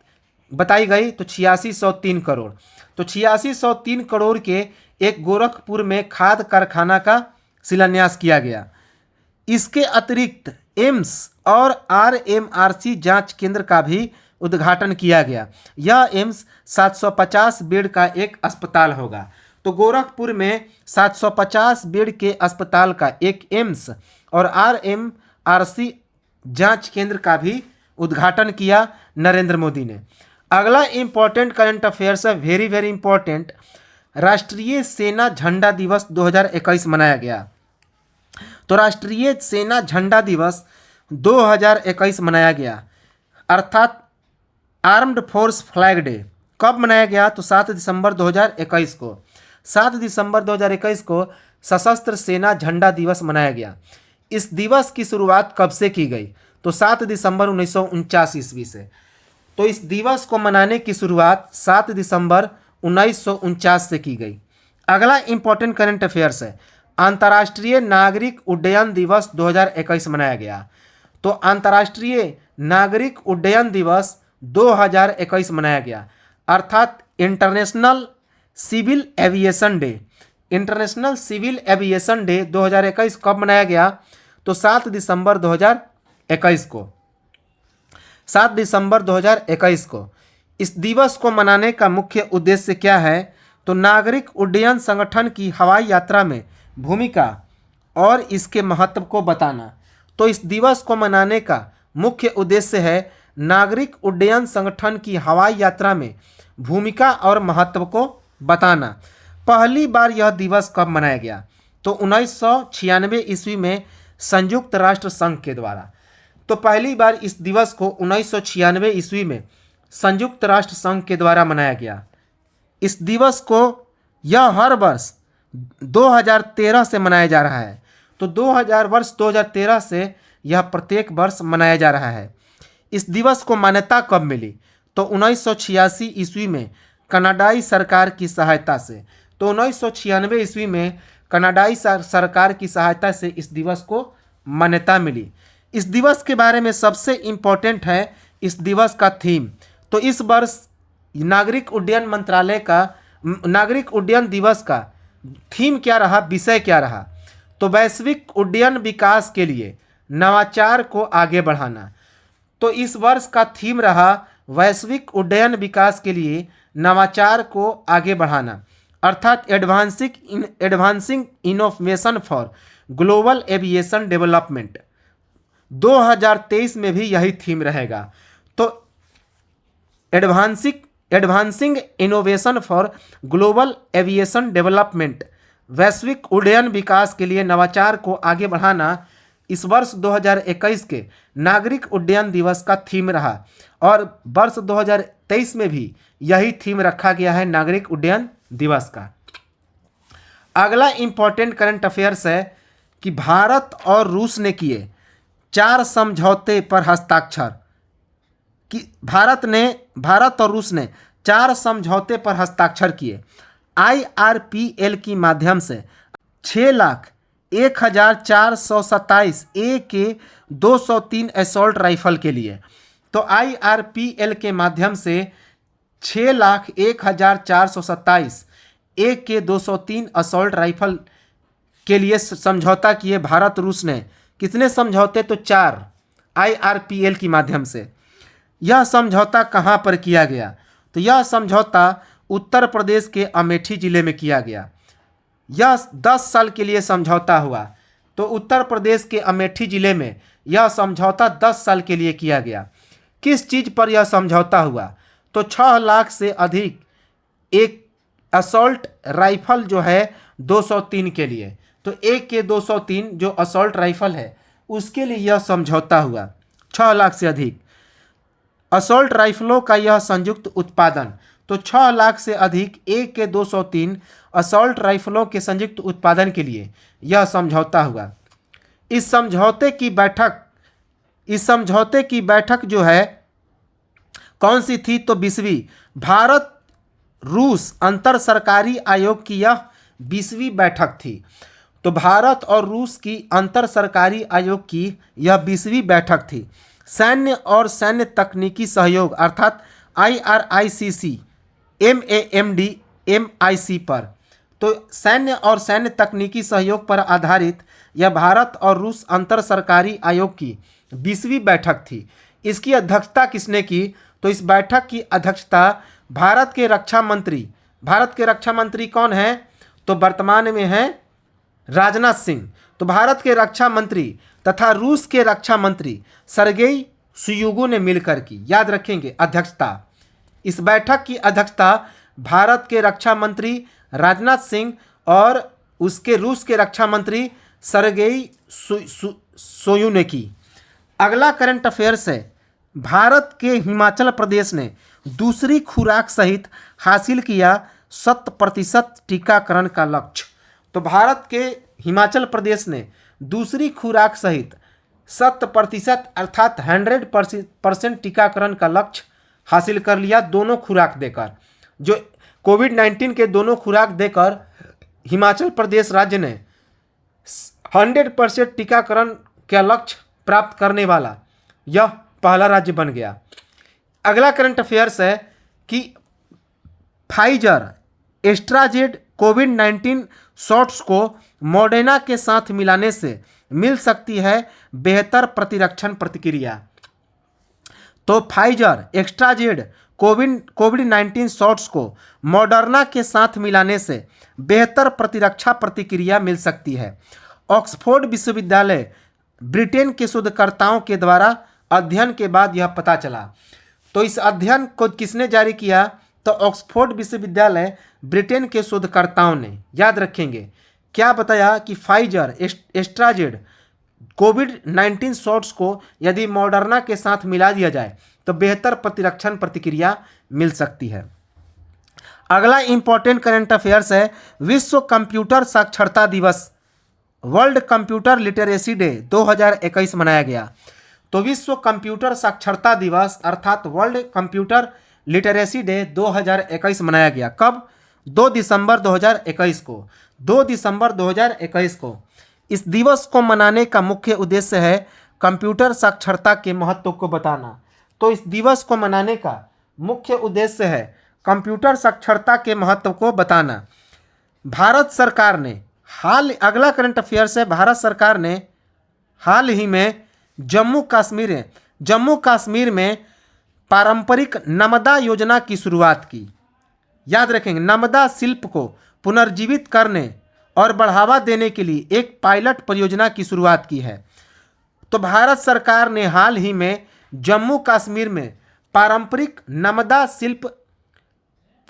बताई गई? तो 8603 करोड़। तो 8603 करोड़ के एक गोरखपुर में खाद कारखाना का शिलान्यास किया गया। इसके अतिरिक्त एम्स और RMRC जांच केंद्र का भी उद्घाटन किया गया। यह एम्स 750 बेड का एक अस्पताल होगा। तो गोरखपुर में 750 बेड के अस्पताल का एक एम्स और RMRC जांच केंद्र का भी उद्घाटन किया नरेंद्र मोदी ने। अगला इंपॉर्टेंट करंट अफेयर्स है, वेरी वेरी इंपॉर्टेंट, राष्ट्रीय सेना झंडा दिवस 2021 मनाया गया। तो राष्ट्रीय सेना झंडा दिवस 2021 मनाया गया, अर्थात आर्म्ड फोर्स फ्लैग डे। कब मनाया गया? तो 7 दिसंबर 2021 को। 7 दिसंबर 2021 को सशस्त्र सेना झंडा दिवस मनाया गया। इस दिवस की शुरुआत कब से की गई? तो 7 दिसंबर 1949 ईस्वी से। तो इस दिवस को मनाने की शुरुआत 7 दिसंबर 1949 से की गई। अगला इंपॉर्टेंट करंट अफेयर्स है, अंतर्राष्ट्रीय नागरिक उड्डयन दिवस 2021 मनाया गया। तो अंतर्राष्ट्रीय नागरिक उड्डयन दिवस 2021 मनाया गया, अर्थात international civil aviation day. International civil aviation day 2021 कब मनाया गया? तो 7 दिसंबर 2021 को। 7 दिसंबर 2021 को। इस दिवस को मनाने का मुख्य उद्देश्य क्या है? तो नागरिक उड्डयन संगठन की हवाई यात्रा में भूमिका और इसके महत्व को बताना। तो इस दिवस को मनाने का मुख्य उद्देश्य है नागरिक उड्डयन संगठन की हवाई यात्रा में भूमिका और महत्व को बताना। पहली बार यह दिवस कब मनाया गया? तो 1996 ईस्वी में संयुक्त राष्ट्र संघ के द्वारा। तो पहली बार इस दिवस को 1996 ईस्वी में संयुक्त राष्ट्र संघ के द्वारा मनाया गया। इस दिवस को यह हर वर्ष 2013 से मनाया जा रहा है। तो 2013 से यह प्रत्येक वर्ष मनाया जा रहा है। इस दिवस को मान्यता कब मिली? तो 1986 ईस्वी में कनाडाई सरकार की सहायता से। तो 1996 ईस्वी में कनाडाई सरकार की सहायता से इस दिवस को मान्यता मिली। इस दिवस के बारे में सबसे इम्पोर्टेंट है इस दिवस का थीम। तो इस वर्ष नागरिक उड्डयन मंत्रालय का नागरिक उड्डयन दिवस का थीम क्या रहा, विषय क्या रहा? तो वैश्विक उड्डयन विकास के लिए नवाचार को आगे बढ़ाना। तो इस वर्ष का थीम रहा वैश्विक उड्डयन विकास के लिए नवाचार को आगे बढ़ाना, अर्थात advancing innovation for global aviation development. 2023 में भी यही थीम रहेगा। तो advancing innovation for global aviation development, वैश्विक उड्डयन विकास के लिए नवाचार को आगे बढ़ाना, इस वर्ष 2021 के नागरिक उड्डयन दिवस का थीम रहा और वर्ष 2023 में भी यही थीम रखा गया है नागरिक उड्डयन दिवस का। अगला इंपॉर्टेंट करंट अफेयर्स है कि भारत और रूस ने किए 4 समझौते पर हस्ताक्षर। कि भारत और रूस ने 4 समझौते पर हस्ताक्षर किए। IRPL की माध्यम से 6,01,427 AK-203 असॉल्ट राइफल के लिए। तो IRPL के माध्यम से 6,01,427 AK-203 असॉल्ट राइफल के लिए समझौता किए भारत रूस ने। कितने समझौते? तो 4 IRPL की माध्यम से। यह समझौता कहाँ पर किया गया? तो यह समझौता उत्तर प्रदेश के अमेठी जिले में किया गया। यह 10 साल के लिए समझौता हुआ। तो उत्तर प्रदेश के अमेठी जिले में यह समझौता 10 साल के लिए किया गया। किस चीज़ पर यह समझौता हुआ? तो 6 लाख से अधिक एक असॉल्ट राइफल जो है 203 के लिए। तो AK-203 जो असॉल्ट राइफल है उसके लिए यह समझौता हुआ। 6 लाख से अधिक असॉल्ट राइफलों का यह संयुक्त उत्पादन। तो 6 लाख से अधिक AK-203 असॉल्ट राइफलों के संयुक्त उत्पादन के लिए यह समझौता हुआ। इस समझौते की बैठक जो है कौन सी थी? तो 20वीं भारत रूस अंतर सरकारी आयोग की यह 20वीं बैठक थी। तो भारत और रूस की अंतर सरकारी आयोग की यह 20वीं बैठक थी। सैन्य और सैन्य तकनीकी सहयोग अर्थात IRICC MAMD MIC पर। तो सैन्य और सैन्य तकनीकी सहयोग पर आधारित यह भारत और रूस अंतर सरकारी आयोग की 20वीं बैठक थी। इसकी अध्यक्षता किसने की? तो इस बैठक की अध्यक्षता भारत के रक्षा मंत्री कौन है? तो वर्तमान में है राजनाथ सिंह। तो भारत के रक्षा मंत्री तथा रूस के रक्षा मंत्री सर्गेई शुइगु ने मिलकर की। याद रखेंगे अध्यक्षता। इस बैठक की अध्यक्षता भारत के रक्षा मंत्री राजनाथ सिंह और उसके रूस के रक्षा मंत्री सर्गेई शोइगु ने की। अगला करंट अफेयर्स है, भारत के हिमाचल प्रदेश ने दूसरी खुराक सहित हासिल किया 100% टीकाकरण का लक्ष्य। तो भारत के हिमाचल प्रदेश ने दूसरी खुराक सहित 100% अर्थात 100% टीकाकरण का लक्ष्य हासिल कर लिया, दोनों खुराक देकर। जो कोविड-19 के दोनों खुराक देकर हिमाचल प्रदेश राज्य ने 100% टीकाकरण का लक्ष्य प्राप्त करने वाला यह पहला राज्य बन गया। अगला करंट अफेयर्स है कि फाइजर एस्ट्राजेड कोविड-19 शॉट्स को मॉडर्ना के साथ मिलाने से मिल सकती है बेहतर प्रतिरक्षण प्रतिक्रिया। तो फाइजर एस्ट्राजेड कोविड-19 शॉट्स को मॉडर्ना के साथ मिलाने से बेहतर प्रतिरक्षा प्रतिक्रिया मिल सकती है। ऑक्सफोर्ड विश्वविद्यालय ब्रिटेन के शोधकर्ताओं के द्वारा अध्ययन के बाद यह पता चला। तो इस अध्ययन को किसने जारी किया? तो ऑक्सफोर्ड विश्वविद्यालय ब्रिटेन के शोधकर्ताओं ने। याद रखेंगे क्या बताया कि फाइजर एस्ट्राजेड कोविड-19 शॉट्स को यदि मॉडर्ना के साथ मिला दिया जाए तो बेहतर प्रतिरक्षण प्रतिक्रिया मिल सकती है। अगला इंपॉर्टेंट करंट अफेयर्स है विश्व कंप्यूटर साक्षरता दिवस, वर्ल्ड कंप्यूटर लिटरेसी डे 2021 मनाया गया। तो विश्व कंप्यूटर साक्षरता दिवस अर्थात वर्ल्ड कंप्यूटर लिटरेसी डे 2021 मनाया गया। कब? 2 दिसंबर 2021 को। 2 दिसंबर 2021 को इस दिवस को मनाने का मुख्य उद्देश्य है कंप्यूटर साक्षरता के महत्व को बताना। तो इस दिवस को मनाने का मुख्य उद्देश्य है कंप्यूटर साक्षरता के महत्व को बताना। भारत सरकार ने अगला करंट अफेयर्स है, भारत सरकार ने हाल ही में जम्मू कश्मीर में पारंपरिक नमदा योजना की शुरुआत की। याद रखेंगे, नमदा शिल्प को पुनर्जीवित करने और बढ़ावा देने के लिए एक पायलट परियोजना की शुरुआत की है। तो भारत सरकार ने हाल ही में जम्मू कश्मीर में पारंपरिक नमदा शिल्प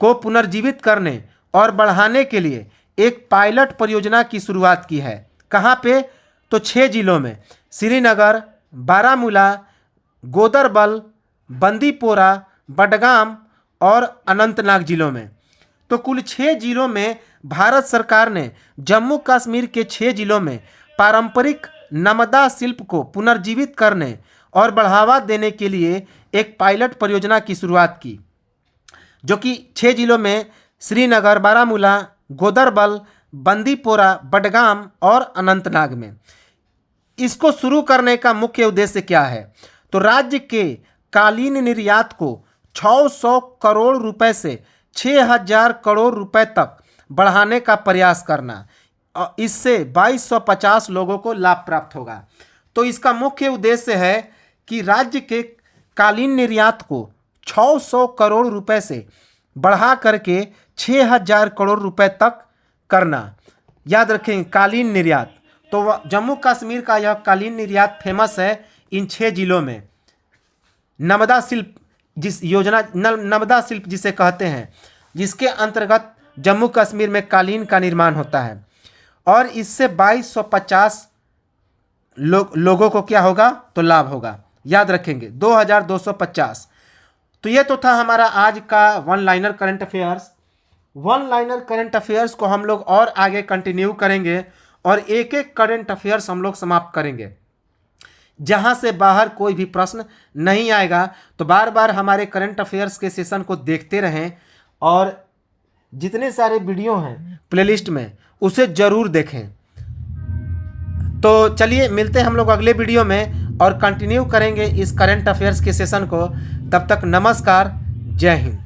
को पुनर्जीवित करने और बढ़ाने के लिए एक पायलट परियोजना की शुरुआत की है। कहाँ पे? तो 6 जिलों में, श्रीनगर, बारामूला, गोदरबल, बंदीपोरा, बडगाम और अनंतनाग जिलों में। तो कुल 6 जिलों में भारत सरकार ने जम्मू कश्मीर के 6 जिलों में पारंपरिक नमदा शिल्प को पुनर्जीवित करने और बढ़ावा देने के लिए एक पायलट परियोजना की शुरुआत की, जो कि 6 जिलों में श्रीनगर, बारामूला, गोदरबल, बंदीपोरा, बडगाम और अनंतनाग में। इसको शुरू करने का मुख्य उद्देश्य क्या है? तो राज्य के कालीन निर्यात को 600 करोड़ रुपए से 6000 करोड़ रुपए तक बढ़ाने का प्रयास करना। इससे 2250 लोगों को लाभ प्राप्त होगा। तो इसका मुख्य उद्देश्य है कि राज्य के कालीन निर्यात को 600 करोड़ रुपए से बढ़ा करके 6000 करोड़ रुपए तक करना। याद रखें कालीन निर्यात। तो जम्मू कश्मीर का यह कालीन निर्यात फेमस है इन 6 जिलों में। नमदा शिल्प जिस योजना नमदा शिल्प जिसे कहते हैं, जिसके अंतर्गत जम्मू कश्मीर में कालीन का निर्माण होता है और इससे 2250 लोगों को क्या होगा? तो लाभ होगा। याद रखेंगे 2250। तो ये तो था हमारा आज का one liner current affairs. One liner current affairs को हम लोग और आगे कंटिन्यू करेंगे और एक एक करंट अफेयर्स हम लोग समाप्त करेंगे। जहाँ से बाहर कोई भी प्रश्न नहीं आएगा। तो बार बार हमारे करंट अफेयर्स के सेशन को देखते रहें और जितने सारे वीडियो हैं प्लेलिस्ट में उसे ज़रूर देखें। तो चलिए मिलते हैं हम लोग अगले वीडियो में और कंटिन्यू करेंगे इस करंट अफेयर्स के सेशन को। तब तक नमस्कार, जय हिंद।